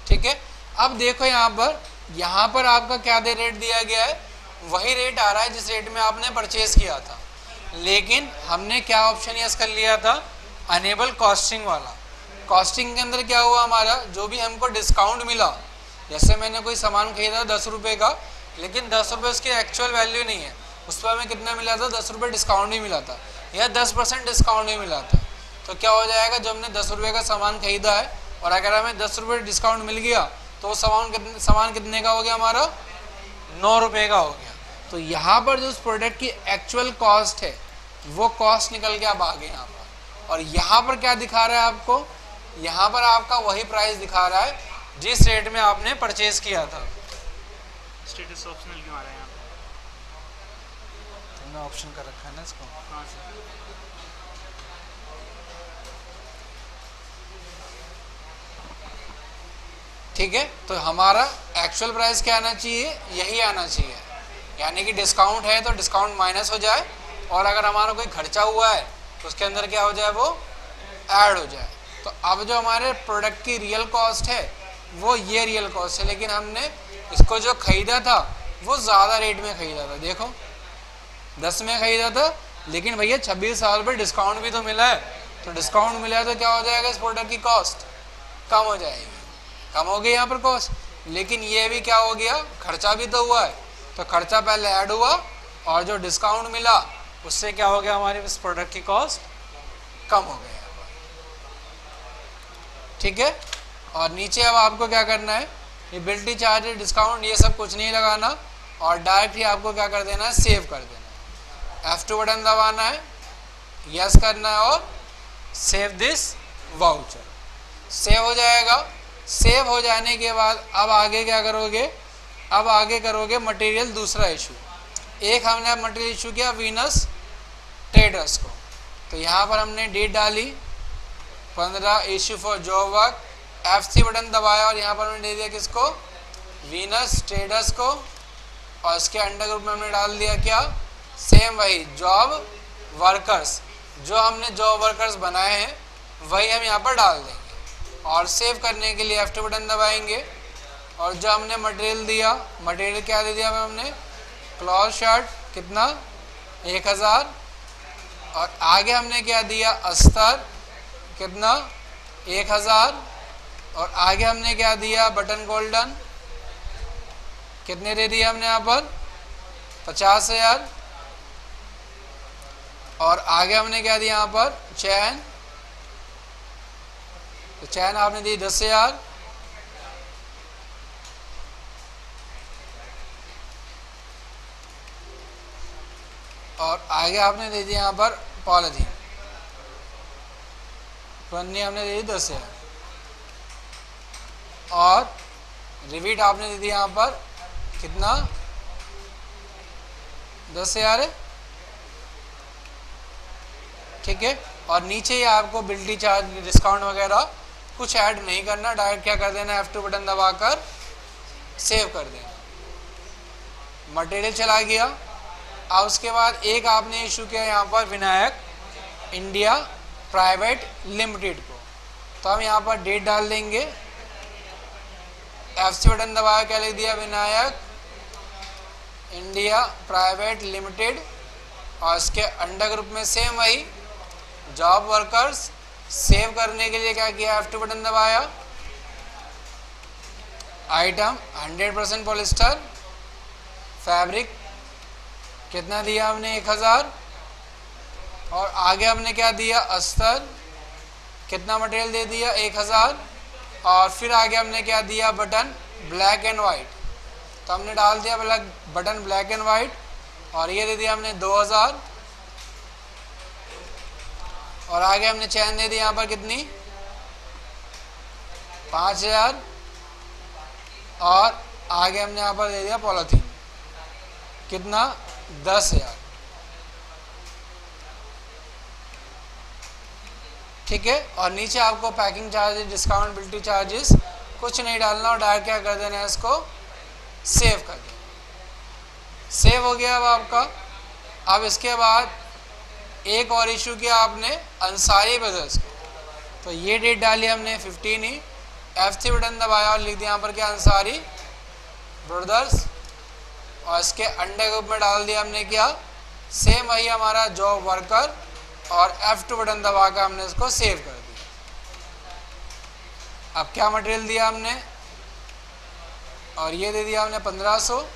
ठीक है। अब देखो यहाँ पर आपका क्या दे रेट दिया गया है, वही रेट आ रहा है जिस रेट में आपने परचेज किया था, लेकिन हमने क्या ऑप्शन यस कर लिया था, अनेबल कॉस्टिंग वाला। कॉस्टिंग के अंदर क्या हुआ हमारा, जो भी हमको डिस्काउंट मिला, जैसे मैंने कोई सामान खरीदा 10 रुपये का, लेकिन 10 रुपये उसकी एक्चुअल वैल्यू नहीं है, उस पर हमें कितना मिला था, 10 रुपये डिस्काउंट भी मिला था, या 10% डिस्काउंट भी मिला था। तो क्या हो जाएगा, जब हमने 10 रुपये का सामान खरीदा है और अगर हमें 10 रुपये डिस्काउंट मिल गया, तो सामान कितने का हो गया हमारा, 9 रुपये का हो गया। तो यहाँ पर जो उस प्रोडक्ट की एक्चुअल कॉस्ट है, वो कॉस्ट निकल के अब आ गए यहाँ पर। और यहाँ पर क्या दिखा रहा है आपको, यहाँ पर आपका वही प्राइस दिखा रहा है जिस रेट में आपने परचेज किया था। स्टेटस ऑप्शनल क्यों आ रहा है यहाँ पे? तुमने ऑप्शन कर रखा है ना इसको। हाँ सर। ठीक है, तो हमारा एक्चुअल प्राइस क्या आना चाहिए, यही आना चाहिए, यानी कि डिस्काउंट है तो डिस्काउंट माइनस हो जाए, और अगर हमारा कोई खर्चा हुआ है तो उसके अंदर क्या हो जाए, वो ऐड हो जाए। तो अब जो हमारे प्रोडक्ट की रियल कॉस्ट है वो ये रियल कॉस्ट है, लेकिन हमने इसको जो खरीदा था वो ज़्यादा रेट में खरीदा था। देखो 10 में खरीदा था, लेकिन भैया 26,000 पर डिस्काउंट भी तो मिला है, तो डिस्काउंट मिला है तो क्या हो जाएगा, इस प्रोडक्ट की कॉस्ट कम हो जाएगी, कम हो गई यहाँ पर कॉस्ट। लेकिन ये भी क्या हो गया, खर्चा भी तो हुआ है, तो खर्चा पहले ऐड हुआ और जो डिस्काउंट मिला उससे क्या हो गया, हमारे इस प्रोडक्ट की कॉस्ट कम हो गई यहाँ पर, ठीक है। और नीचे अब आपको क्या करना है, ये बिल्टी चार्ज, डिस्काउंट, ये सब कुछ नहीं लगाना, और डायरेक्ट ही आपको क्या कर देना है, सेव कर देना है। F2 बटन दबाना है, यस करना है, और सेव दिस वाउचर, सेव हो जाएगा। सेव हो जाने के बाद अब आगे क्या करोगे, अब आगे करोगे मटेरियल दूसरा इशू। एक हमने मटेरियल इशू किया वीनस ट्रेडर्स को, तो यहाँ पर हमने डेट डाली 15, issue for job work, F3 button दबाया और यहाँ पर हमने दे दिया किसको, वीनस ट्रेडर्स को, और इसके अंडर ग्रुप में हमने डाल दिया क्या, सेम वही जॉब वर्कर्स, जो हमने जॉब वर्कर्स बनाए हैं वही हम यहाँ पर डाल देंगे। और सेव करने के लिए F2 बटन दबाएंगे, और जो हमने मटेरियल दिया, मटेरियल क्या दे दिया हमने, क्लॉथ शर्ट, कितना 1000, और आगे हमने क्या दिया, अस्तर, कितना 1000, और आगे हमने क्या दिया, बटन गोल्डन, कितने दे दिए हमने यहाँ पर 50,000, और आगे हमने क्या दिया यहाँ पर, चैन, तो चैन आपने दी 10,000, और आगे आपने दे दिया यहाँ पर पॉलीथीन, पन्नी हमने दे दी 10,000, और रिवीट आपने दे दिया यहाँ पर कितना 10,000 है, ठीक है। और नीचे ही आपको बिल्टी चार्ज, डिस्काउंट वगैरह कुछ ऐड नहीं करना, डायरेक्ट क्या कर देना, F2 बटन दबाकर सेव कर देना। मटेरियल चला गया। अब उसके बाद एक आपने इशू किया यहाँ पर विनायक इंडिया प्राइवेट लिमिटेड को, तो हम यहाँ पर डेट डाल देंगे, F3 बटन दबाया, क्या लिख दिया, विनायक इंडिया प्राइवेट लिमिटेड, और इसके अंडर ग्रुप में सेम वही जॉब वर्कर्स। सेव करने के लिए क्या किया, F2 बटन दबाया, आइटम 100% पॉलिस्टर फैब्रिक, कितना दिया हमने 1000, और आगे हमने क्या दिया, अस्तर, कितना मटेरियल दे दिया 1000, और फिर आगे हमने क्या दिया, बटन ब्लैक एंड वाइट, तो हमने डाल दिया बटन ब्लैक एंड वाइट, और ये दे दिया हमने 2000, और आगे हमने चैन दे दी यहाँ पर कितनी, 5000, और आगे हमने यहाँ पर दे दिया पॉलीथीन कितना, 10,000। ठीक है, और नीचे आपको पैकिंग चार्जेस, डिस्काउंटेबिलिटी चार्जेस कुछ नहीं डालना, और डायरेक्ट क्या कर देना है, इसको सेव कर देना। सेव हो गया अब आपका। अब इसके बाद एक और इशू किया आपने अंसारी ब्रदर्स को, तो ये डेट डाली हमने 15 ही, F3 बटन दबाया और लिख दिया यहाँ पर क्या, अंसारी ब्रदर्स, और इसके अंडर ग्रुप में डाल दिया हमने क्या, सेम वही हमारा जॉब वर्कर, और F2 बटन दबा कर हमने इसको सेव कर दिया। अब क्या मटेरियल दिया हमने, और ये दे दिया हमने 1500,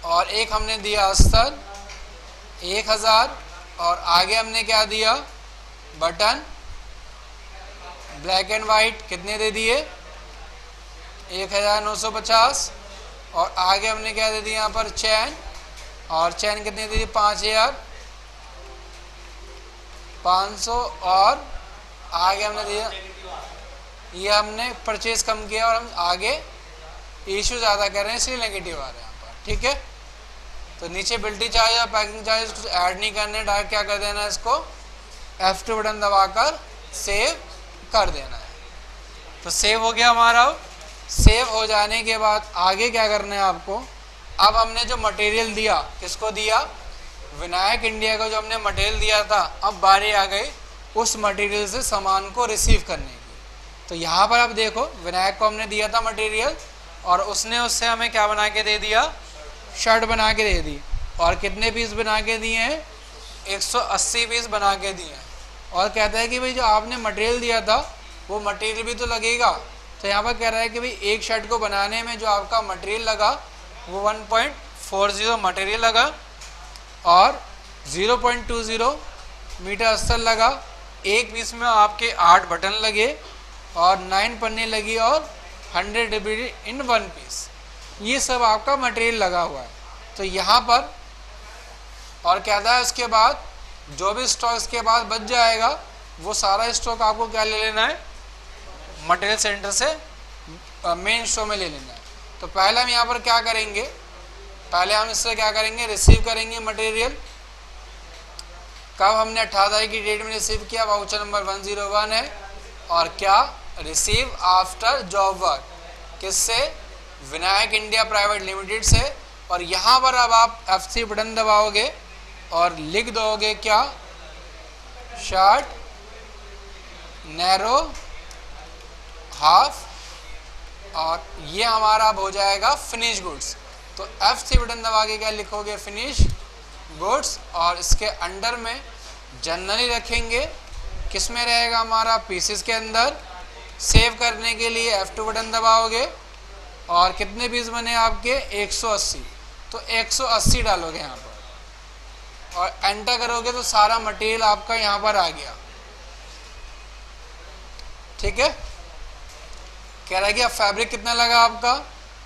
और एक हमने दिया अस्तर 1000, और आगे हमने क्या दिया, बटन ब्लैक एंड वाइट कितने दे दिए, 1950, और आगे हमने क्या दे दिया यहाँ पर चैन, और चैन कितने दे दी, 5500, और आगे हमने दिया, ये हमने परचेज कम किया और हम आगे इशू ज़्यादा कर रहे हैं इसलिए नेगेटिव आ रहे हैं यहाँ पर। ठीक है, तो नीचे बिल्टी चार्ज और पैकिंग चार्ज कुछ ऐड नहीं करने, डायरेक्ट क्या कर देना है, इसको F2 बटन दबाकर सेव कर देना है। तो सेव हो गया हमारा। सेव हो जाने के बाद आगे क्या करना है आपको, अब हमने जो मटेरियल दिया, किसको दिया, विनायक इंडिया को जो हमने मटेरियल दिया था, अब बारी आ गई उस मटेरियल से सामान को रिसीव करने की। तो यहाँ पर आप देखो, विनायक को हमने दिया था मटेरियल, और उसने उससे हमें क्या बना के दे दिया, शर्ट बना के दे दी, और कितने पीस बना के दिए हैं, 180 पीस बना के दिए हैं, और कहता है कि भाई जो आपने मटेरियल दिया था वो मटेरियल भी तो लगेगा। तो यहाँ पर कह रहा है कि भाई एक शर्ट को बनाने में जो आपका मटेरियल लगा वो 1.40 मटेरियल लगा, और 0.20 मीटर अस्तर लगा, एक पीस में आपके 8 बटन लगे, और 9 पन्नी लगी, और 100 डिब्बी इन 1 पीस, ये सब आपका मटेरियल लगा हुआ है। तो यहाँ पर और कहता है उसके बाद जो भी स्टॉक इसके बाद बच जाएगा वो सारा स्टॉक आपको क्या ले लेना है, मटेरियल सेंटर से मेन स्टोर में ले लेना है। तो पहले हम यहाँ पर क्या करेंगे, पहले हम इससे क्या करेंगे, रिसीव करेंगे मटेरियल। कब हमने 18 तारीख की डेट में रिसीव किया, वाउचर नंबर 101 है, और क्या, रिसीव आफ्टर जॉब वर्क, किससे, विनायक इंडिया प्राइवेट लिमिटेड से। और यहाँ पर अब आप F3 बटन दबाओगे और लिख दोगे क्या, शर्ट नैरो हाफ, और ये हमारा अब हो जाएगा फिनिश गुड्स। तो F3 बटन दबा के क्या लिखोगे, फिनिश गुड्स, और इसके अंडर में जनरली रखेंगे, किस में रहेगा हमारा, पीसेस के अंदर। सेव करने के लिए F2 बटन दबाओगे, और कितने पीस बने आपके, 180, तो 180 डालोगे यहाँ पर, और एंटर करोगे तो सारा मटेरियल आपका यहाँ पर आ गया। ठीक है, कह रहा है कि अब फैब्रिक कितना लगा आपका,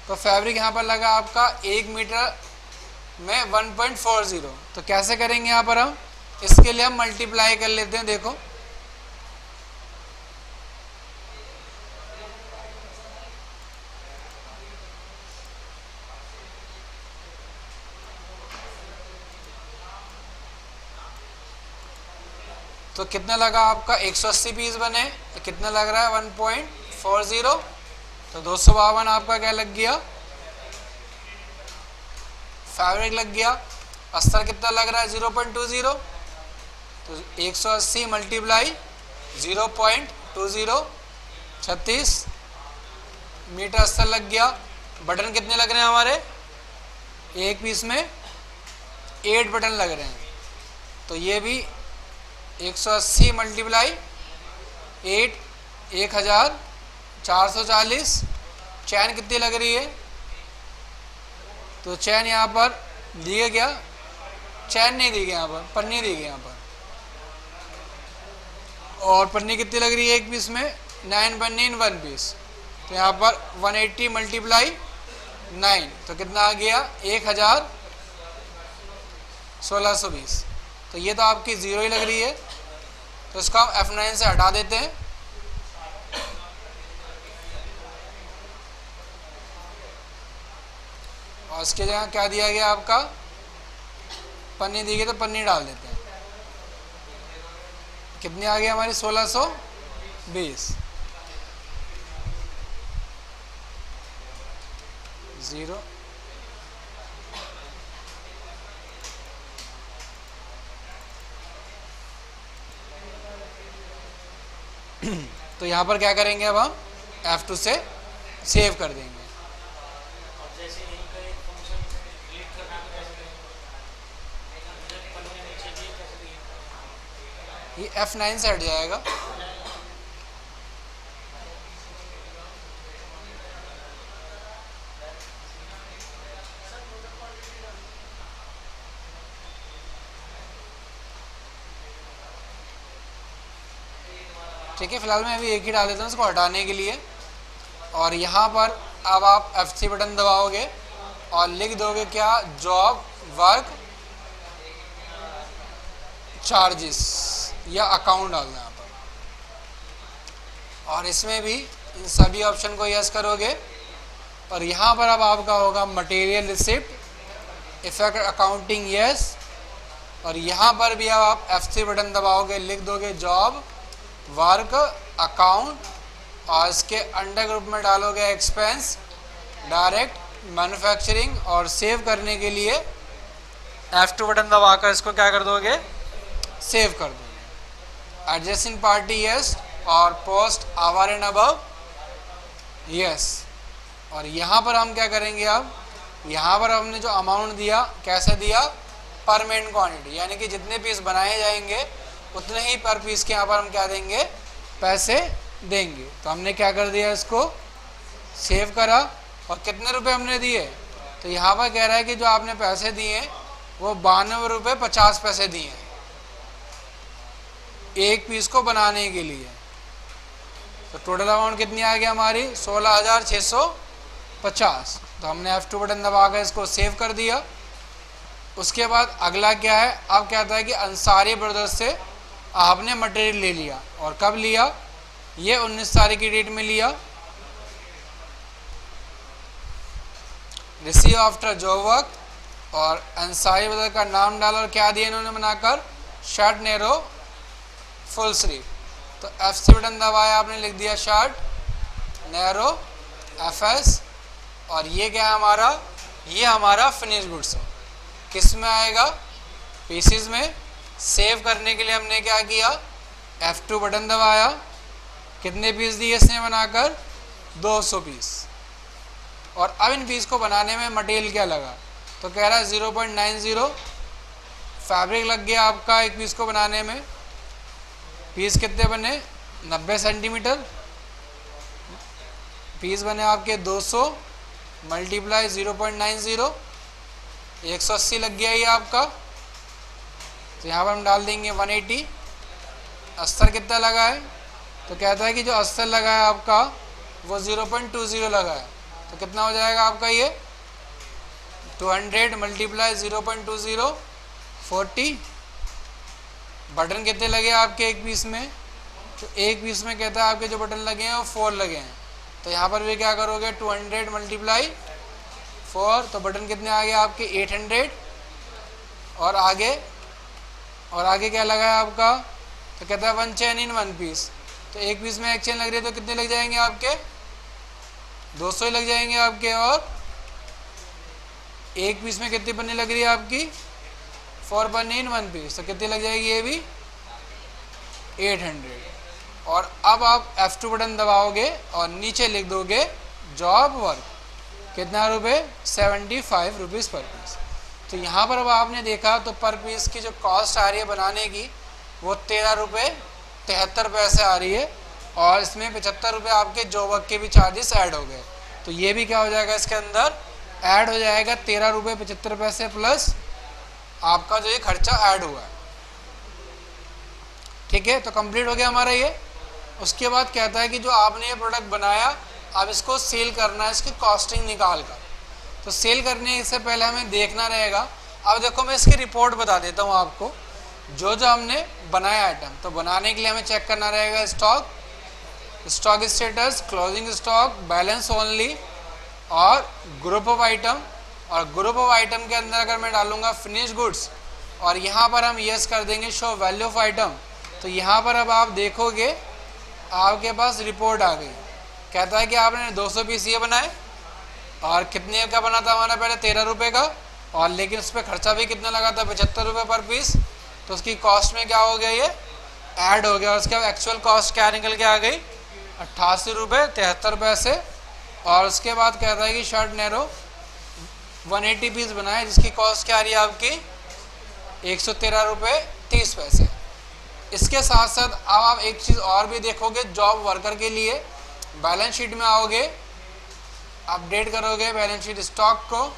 तो फैब्रिक यहाँ पर लगा आपका 1 मीटर में 1.40। तो कैसे करेंगे यहाँ पर हम, इसके लिए हम मल्टीप्लाई कर लेते हैं। देखो तो कितना लगा आपका, 180 पीस बने, तो कितना लग रहा है, 1.40, तो 252 आपका क्या लग गया, फैब्रिक लग गया। अस्तर कितना लग रहा है, 0.20, तो 180 मल्टीप्लाई 0.20, 36 मीटर अस्तर लग गया। बटन कितने लग रहे हैं हमारे, एक पीस में 8 बटन लग रहे हैं, तो ये भी 180 मल्टीप्लाई 8, 1440। चैन कितनी लग रही है, तो चैन यहाँ पर दिए गया, चैन नहीं दी गई यहाँ पर, पन्नी दी गई यहाँ पर, और पन्नी कितनी लग रही है एक पीस में, 9.91 पीस, तो यहाँ पर 180 मल्टीप्लाई 9, तो कितना आ गया 1620। तो ये तो आपकी ज़ीरो ही लग रही है, तो इसको हम F9 से हटा देते हैं। और इसके जगह क्या दिया गया आपका, पन्नी दी गई, तो पन्नी डाल देते हैं। कितनी आ गई हमारी 1620। 0 तो यहाँ पर क्या करेंगे, अब हम F2 से सेव कर देंगे। ये F9 से हट जाएगा। ठीक है, फिलहाल मैं अभी एक ही डाल देता हूँ इसको हटाने के लिए। और यहाँ पर अब आप F3 बटन दबाओगे और लिख दोगे क्या, जॉब वर्क चार्जेस या अकाउंट डालना यहाँ पर। और इसमें भी इन सभी ऑप्शन को यस करोगे। और यहाँ पर अब आपका होगा material receipt effect accounting yes. और यहाँ पर भी अब आप F3 बटन दबाओगे, लिख दोगे जॉब वर्क अकाउंट और इसके अंडर ग्रुप में डालोगे एक्सपेंस डायरेक्ट मैन्युफैक्चरिंग। और सेव करने के लिए F2 बटन दबाकर इसको क्या कर दोगे, सेव कर दोगे। एडजस्टिंग पार्टी यस और post our and above yes. और यहाँ पर हम क्या करेंगे, अब यहाँ पर हमने जो अमाउंट दिया, कैसे दिया, पर मेन क्वांटिटी, यानी कि जितने पीस बनाए जाएंगे उतने ही पर पीस के यहाँ पर हम क्या देंगे, पैसे देंगे। तो हमने क्या कर दिया, इसको सेव करा। और कितने रुपए हमने दिए, तो यहाँ पर कह रहा है कि जो आपने पैसे दिए वो 92 रुपये 50 पैसे दिए एक पीस को बनाने के लिए। तो टोटल अमाउंट कितनी आ गई हमारी, 16,650। तो हमने F2 बटन दबाकर इसको सेव कर दिया। उसके बाद अगला क्या है, अब कहता है कि अंसारी ब्रदर्स से आपने मटेरियल ले लिया। और कब लिया, ये 19 तारीख की डेट में लिया। रिसीव आफ्टर जॉब वर्क और अंसारी ब्रदर का नाम डाला और क्या दिया इन्होंने बनाकर, शर्ट नैरो फुल स्लीव। तो F3 बटन दबाया, आपने लिख दिया शर्ट नैरो FS। और ये क्या है हमारा, ये हमारा फिनिश गुड्स है। किस में आएगा, पीसीज में। सेव करने के लिए हमने क्या किया, F2 बटन दबाया। कितने पीस दिए इसने बनाकर, 200 पीस। और अब इन पीस को बनाने में मटेरियल क्या लगा, तो कह रहा है 0.90 फैब्रिक लग गया आपका एक पीस को बनाने में। पीस कितने बने, 90 सेंटीमीटर। पीस बने आपके 200 मल्टीप्लाई 0.90, 180 लग गया ये आपका। तो यहाँ पर हम डाल देंगे 180। अस्तर कितना लगा है, तो कहता है कि जो अस्तर लगा है आपका वो 0.20 लगा है। तो कितना हो जाएगा आपका ये, 200 मल्टीप्लाई 0.20 40। बटन कितने लगे आपके एक पीस में, तो एक पीस में कहता है आपके जो बटन लगे हैं वो 4 लगे हैं। तो यहाँ पर भी क्या करोगे, 200 मल्टीप्लाई 4, तो बटन कितने आ गए आपके 800। और आगे क्या लगा है आपका, तो कहता है 1 चेन इन 1 पीस। तो एक पीस में एक चेन लग रही है, तो कितने लग जाएंगे आपके, 200 ही लग जाएंगे आपके। और एक पीस में कितनी पन्नी लग रही है आपकी, 4 पन्नी इन 1 पीस, तो कितनी लग जाएगी ये भी, 800। और अब आप F2 बटन दबाओगे और नीचे लिख दोगे जॉब वर्क, कितना रुपए, 75 रुपीज़ पर पीस। तो यहाँ पर अब आपने देखा तो पर पीस की जो कॉस्ट आ रही है बनाने की वो 13 रुपये 73 पैसे आ रही है। और इसमें 75 रुपये आपके जॉब वर्क के भी चार्जेस ऐड हो गए। तो ये भी क्या हो जाएगा, इसके अंदर ऐड हो जाएगा 13 रुपये 75 पैसे प्लस आपका जो ये खर्चा ऐड हुआ है। ठीक है, तो कंप्लीट हो गया हमारा ये। उसके बाद कहता है कि जो आपने ये प्रोडक्ट बनाया अब इसको सेल करना है, इसकी कॉस्टिंग निकाल कर। तो सेल करने से पहले हमें देखना रहेगा। अब देखो मैं इसकी रिपोर्ट बता देता हूँ आपको, जो जो हमने बनाया आइटम। तो बनाने के लिए हमें चेक करना रहेगा stock, stock status, closing stock, balance only और ग्रुप ऑफ आइटम। और ग्रुप ऑफ आइटम के अंदर अगर मैं डालूंगा फिनिश गुड्स और यहाँ पर हम यस कर देंगे शो वैल्यू ऑफ आइटम, तो यहाँ पर अब आप देखोगे आपके पास रिपोर्ट आ गई। कहता है कि आपने 200 पीस ये बनाए और कितने का बना था हमारा पहले 13 रुपये का, और लेकिन उस पर खर्चा भी कितना लगा था 75 रुपये पर पीस। तो उसकी कॉस्ट में क्या हो गया, ये ऐड हो गया। और उसके बाद एक्चुअल कॉस्ट क्या निकल के आ गई 88 रुपये 73 पैसे। और उसके बाद कहता है कि शर्ट नैरो 180 पीस बनाए जिसकी कॉस्ट क्या आ रही है आपकी 113 रुपये 30 पैसे। इसके साथ साथ अब आप एक चीज़ और भी देखोगे, जॉब वर्कर के लिए बैलेंस शीट में आओगे, अपडेट करोगे बैलेंस शीट स्टॉक को,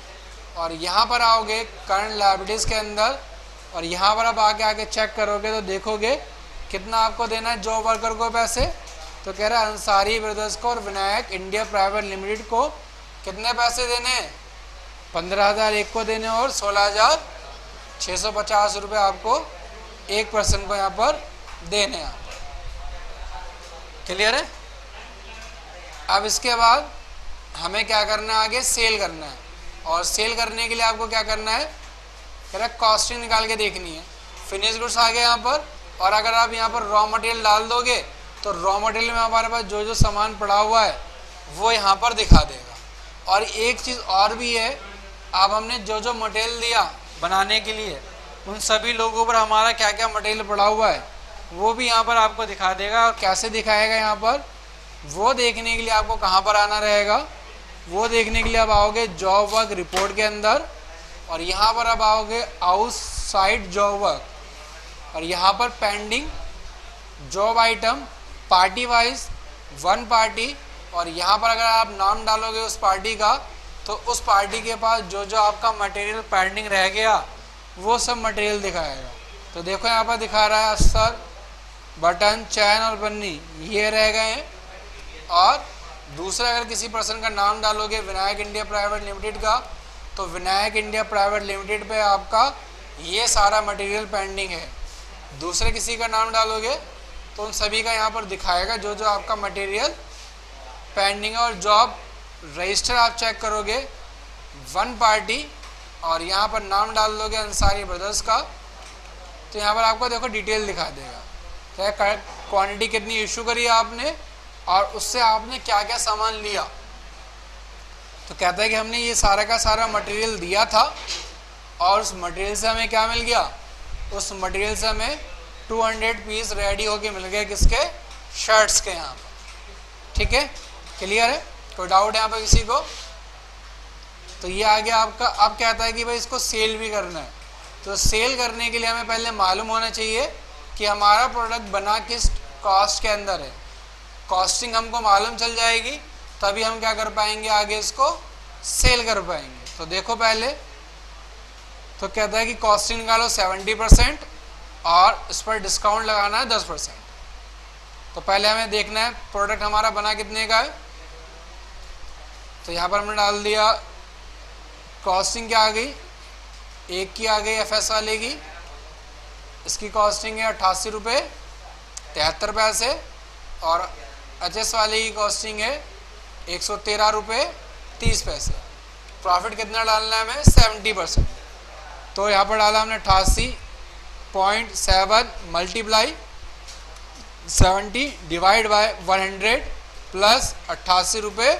और यहाँ पर आओगे करंट लायबिलिटीज़ के अंदर, और यहाँ पर आप आगे चेक करोगे तो देखोगे कितना आपको देना है जॉब वर्कर को पैसे। तो कह रहा है अंसारी ब्रदर्स को और विनायक इंडिया प्राइवेट लिमिटेड को कितने पैसे देने हैं 15,000 एक को देने और 16,650 रुपये आपको एक पर्सन को यहाँ पर देने हैं। क्लियर है। अब इसके बाद हमें क्या करना है, आगे सेल करना है। और सेल करने के लिए आपको क्या करना है, कह रहा है कॉस्टिंग निकाल के देखनी है। फिनिश गुड्स आ गए यहाँ पर, और अगर आप यहाँ पर रॉ मटेरियल डाल दोगे तो रॉ मटेरियल में हमारे पास जो जो सामान पड़ा हुआ है वो यहाँ पर दिखा देगा। और एक चीज़ और भी है, अब हमने जो जो मटेरियल दिया बनाने के लिए उन सभी लोगों पर हमारा क्या क्या मटेरियल पड़ा हुआ है वो भी यहाँ पर आपको दिखा देगा। और कैसे दिखाएगा यहाँ पर, वो देखने के लिए आपको कहाँ पर आना रहेगा, वो देखने के लिए आप आओगे जॉब वर्क रिपोर्ट के अंदर, और यहाँ पर आप आओगे आउटसाइड जॉब वर्क, और यहाँ पर pending job item party wise one party. और यहाँ पर अगर आप नाम डालोगे उस पार्टी का तो उस पार्टी के पास जो जो आपका मटेरियल पेंडिंग रह गया वो सब मटेरियल दिखाएगा। तो देखो यहाँ पर दिखा रहा है अस्तर, बटन, चैन और पन्नी ये रह गए हैं। और दूसरा अगर किसी पर्सन का नाम डालोगे विनायक इंडिया प्राइवेट लिमिटेड का, तो विनायक इंडिया प्राइवेट लिमिटेड पे आपका ये सारा मटेरियल पेंडिंग है। दूसरे किसी का नाम डालोगे तो उन सभी का यहाँ पर दिखाएगा जो जो आपका मटेरियल पेंडिंग है। और जॉब रजिस्टर आप चेक करोगे वन पार्टी, और यहाँ पर नाम डाल दोगे अंसारी ब्रदर्स का, तो यहाँ पर आपको देखो डिटेल दिखा देगा क्या क्वांटिटी कितनी इशू करी आपने और उससे आपने क्या क्या सामान लिया। तो कहता है कि हमने ये सारा का सारा मटेरियल दिया था और उस मटेरियल से हमें क्या मिल गया, उस मटेरियल से हमें 200 पीस रेडी होके मिल गए किसके, शर्ट्स के यहाँ पर। ठीक है, क्लियर है, कोई डाउट है यहाँ पर किसी को। तो ये आ गया आपका। अब कहता है कि भाई इसको सेल भी करना है। तो सेल करने के लिए हमें पहले मालूम होना चाहिए कि हमारा प्रोडक्ट बना किस कॉस्ट के अंदर है। कॉस्टिंग हमको मालूम चल जाएगी तभी हम क्या कर पाएंगे, आगे इसको सेल कर पाएंगे। तो देखो पहले तो कहता है कि कॉस्टिंग निकालो 70% और इस पर डिस्काउंट लगाना है 10%। तो पहले हमें देखना है प्रोडक्ट हमारा बना कितने का है। तो यहाँ पर हमने डाल दिया कॉस्टिंग क्या आ गई, एक की आ गई एफएस वाले की, इसकी कॉस्टिंग है 88 रुपये 73 पैसे, और एचएस वाले की कॉस्टिंग है 113 रुपये 30 पैसे। प्रॉफिट कितना डालना है हमें, 70%। तो यहाँ पर डाला हमने 88.7 मल्टीप्लाई 70 डिवाइड बाय 100 प्लस 88 रुपये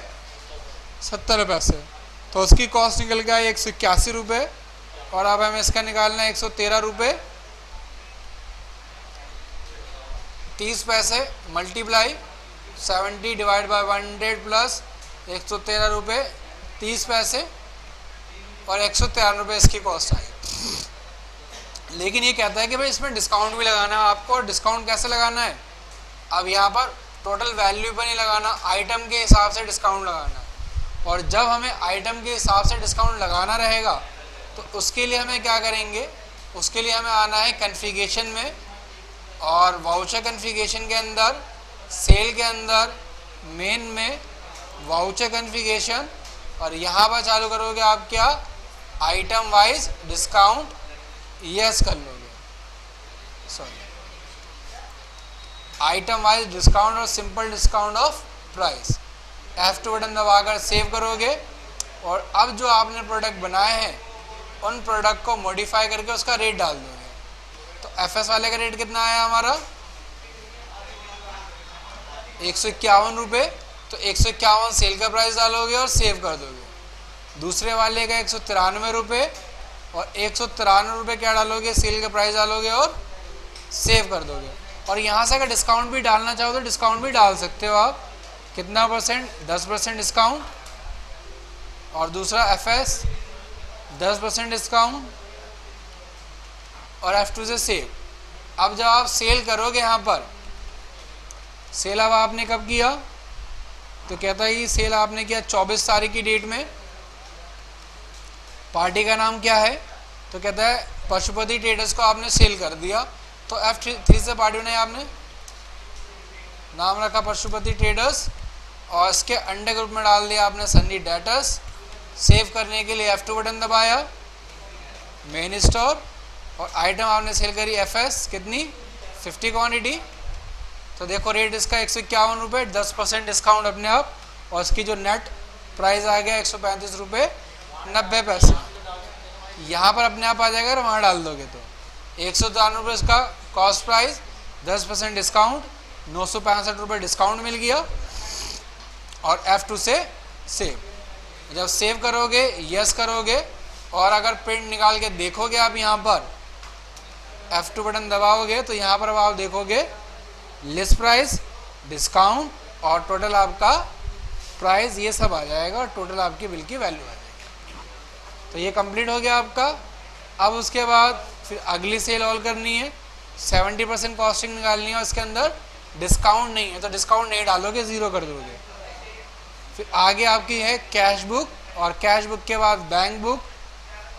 70 पैसे। तो उसकी कॉस्ट निकल गया 181 रुपये, और अब हमें इसका निकालना है 113 रुपये 30 पैसे मल्टीप्लाई 70 डिवाइड बाय 100 प्लस 113 रुपये 30 पैसे, और 113 रुपये इसकी कॉस्ट आई। लेकिन ये कहता है कि भाई इसमें डिस्काउंट भी लगाना है आपको। और डिस्काउंट कैसे लगाना है, अब यहाँ पर टोटल वैल्यू पर नहीं लगाना, आइटम के हिसाब से डिस्काउंट लगाना है। और जब हमें आइटम के हिसाब से डिस्काउंट लगाना रहेगा तो उसके लिए हमें क्या करेंगे, उसके लिए हमें आना है कॉन्फ़िगरेशन में, और वाउचर कॉन्फ़िगरेशन के अंदर सेल के अंदर मेन में वाउचर कॉन्फ़िगरेशन, और यहाँ पर चालू करोगे आप क्या, आइटम वाइज डिस्काउंट यस कर लोगे, सॉरी आइटम वाइज डिस्काउंट और simple discount of price. F2 button दबाकर सेव करोगे और अब जो आपने प्रोडक्ट बनाए हैं उन प्रोडक्ट को मॉडिफाई करके उसका रेट डाल दोगे। तो FS वाले का रेट कितना आया हमारा 151 रुपये, तो 151 सेल का प्राइस डालोगे और सेव कर दोगे। दूसरे वाले का 193 रुपये और 193 रुपये क्या डालोगे, सेल का प्राइस डालोगे और सेव कर दोगे। और यहाँ से अगर डिस्काउंट भी डालना चाहो तो डिस्काउंट भी डाल सकते हो आप, कितना परसेंट, 10% डिस्काउंट, और दूसरा FS 10% डिस्काउंट, और F2 से सेव। अब जब आप सेल करोगे यहाँ पर, सेल अब आपने कब किया, तो कहता है कि सेल आपने किया 24 तारीख की डेट में। पार्टी का नाम क्या है, तो कहता है पशुपति ट्रेडर्स को आपने सेल कर दिया, तो F3 से पार्टी ने आपने नाम रखा पशुपति ट्रेडर्स और इसके अंडर ग्रुप में डाल दिया आपने सन्नी डेटर्स। सेव करने के लिए F2 बटन दबाया, मेन स्टोर, और आइटम आपने सेल करी FS कितनी 50 क्वांटिटी। तो देखो रेट इसका 151 रुपये, 10% डिस्काउंट अपने आप, और इसकी जो नेट प्राइस आ गया 135 रुपये 90 पैसे। यहाँ पर अपने आप आ जाएगा और वहाँ डाल दोगे तो 193 रुपये इसका कॉस्ट प्राइस, 10% डिस्काउंट, 965 रुपये डिस्काउंट मिल गया, और F2 से सेव। जब सेव करोगे, यस करोगे, और अगर प्रिंट निकाल के देखोगे आप यहाँ पर F2 बटन दबाओगे तो यहाँ पर अब आप देखोगे लिस्ट प्राइस, डिस्काउंट और टोटल आपका प्राइस, ये सब आ जाएगा और टोटल आपकी बिल की वैल्यू आ जाएगी। तो ये कंप्लीट हो गया आपका। अब उसके बाद फिर अगली सेल ऑल करनी है, 70% कॉस्टिंग निकालनी है, और इसके अंदर डिस्काउंट नहीं है तो डिस्काउंट नहीं डालोगे, ज़ीरो कर दोगे। फिर आगे आपकी है कैश बुक, और कैश बुक के बाद बैंक बुक,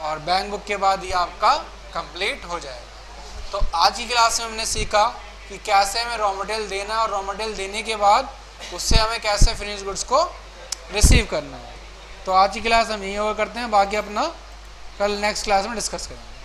और बैंक बुक के बाद ये आपका कंप्लीट हो जाएगा। तो आज की क्लास में हमने सीखा कि कैसे हमें रॉ मटेरियल देना है और रॉ मटेरियल देने के बाद उससे हमें कैसे फिनिश गुड्स को रिसीव करना है। तो आज की क्लास हम यहीं ओवर करते हैं, बाकी अपना कल नेक्स्ट क्लास में डिस्कस करेंगे।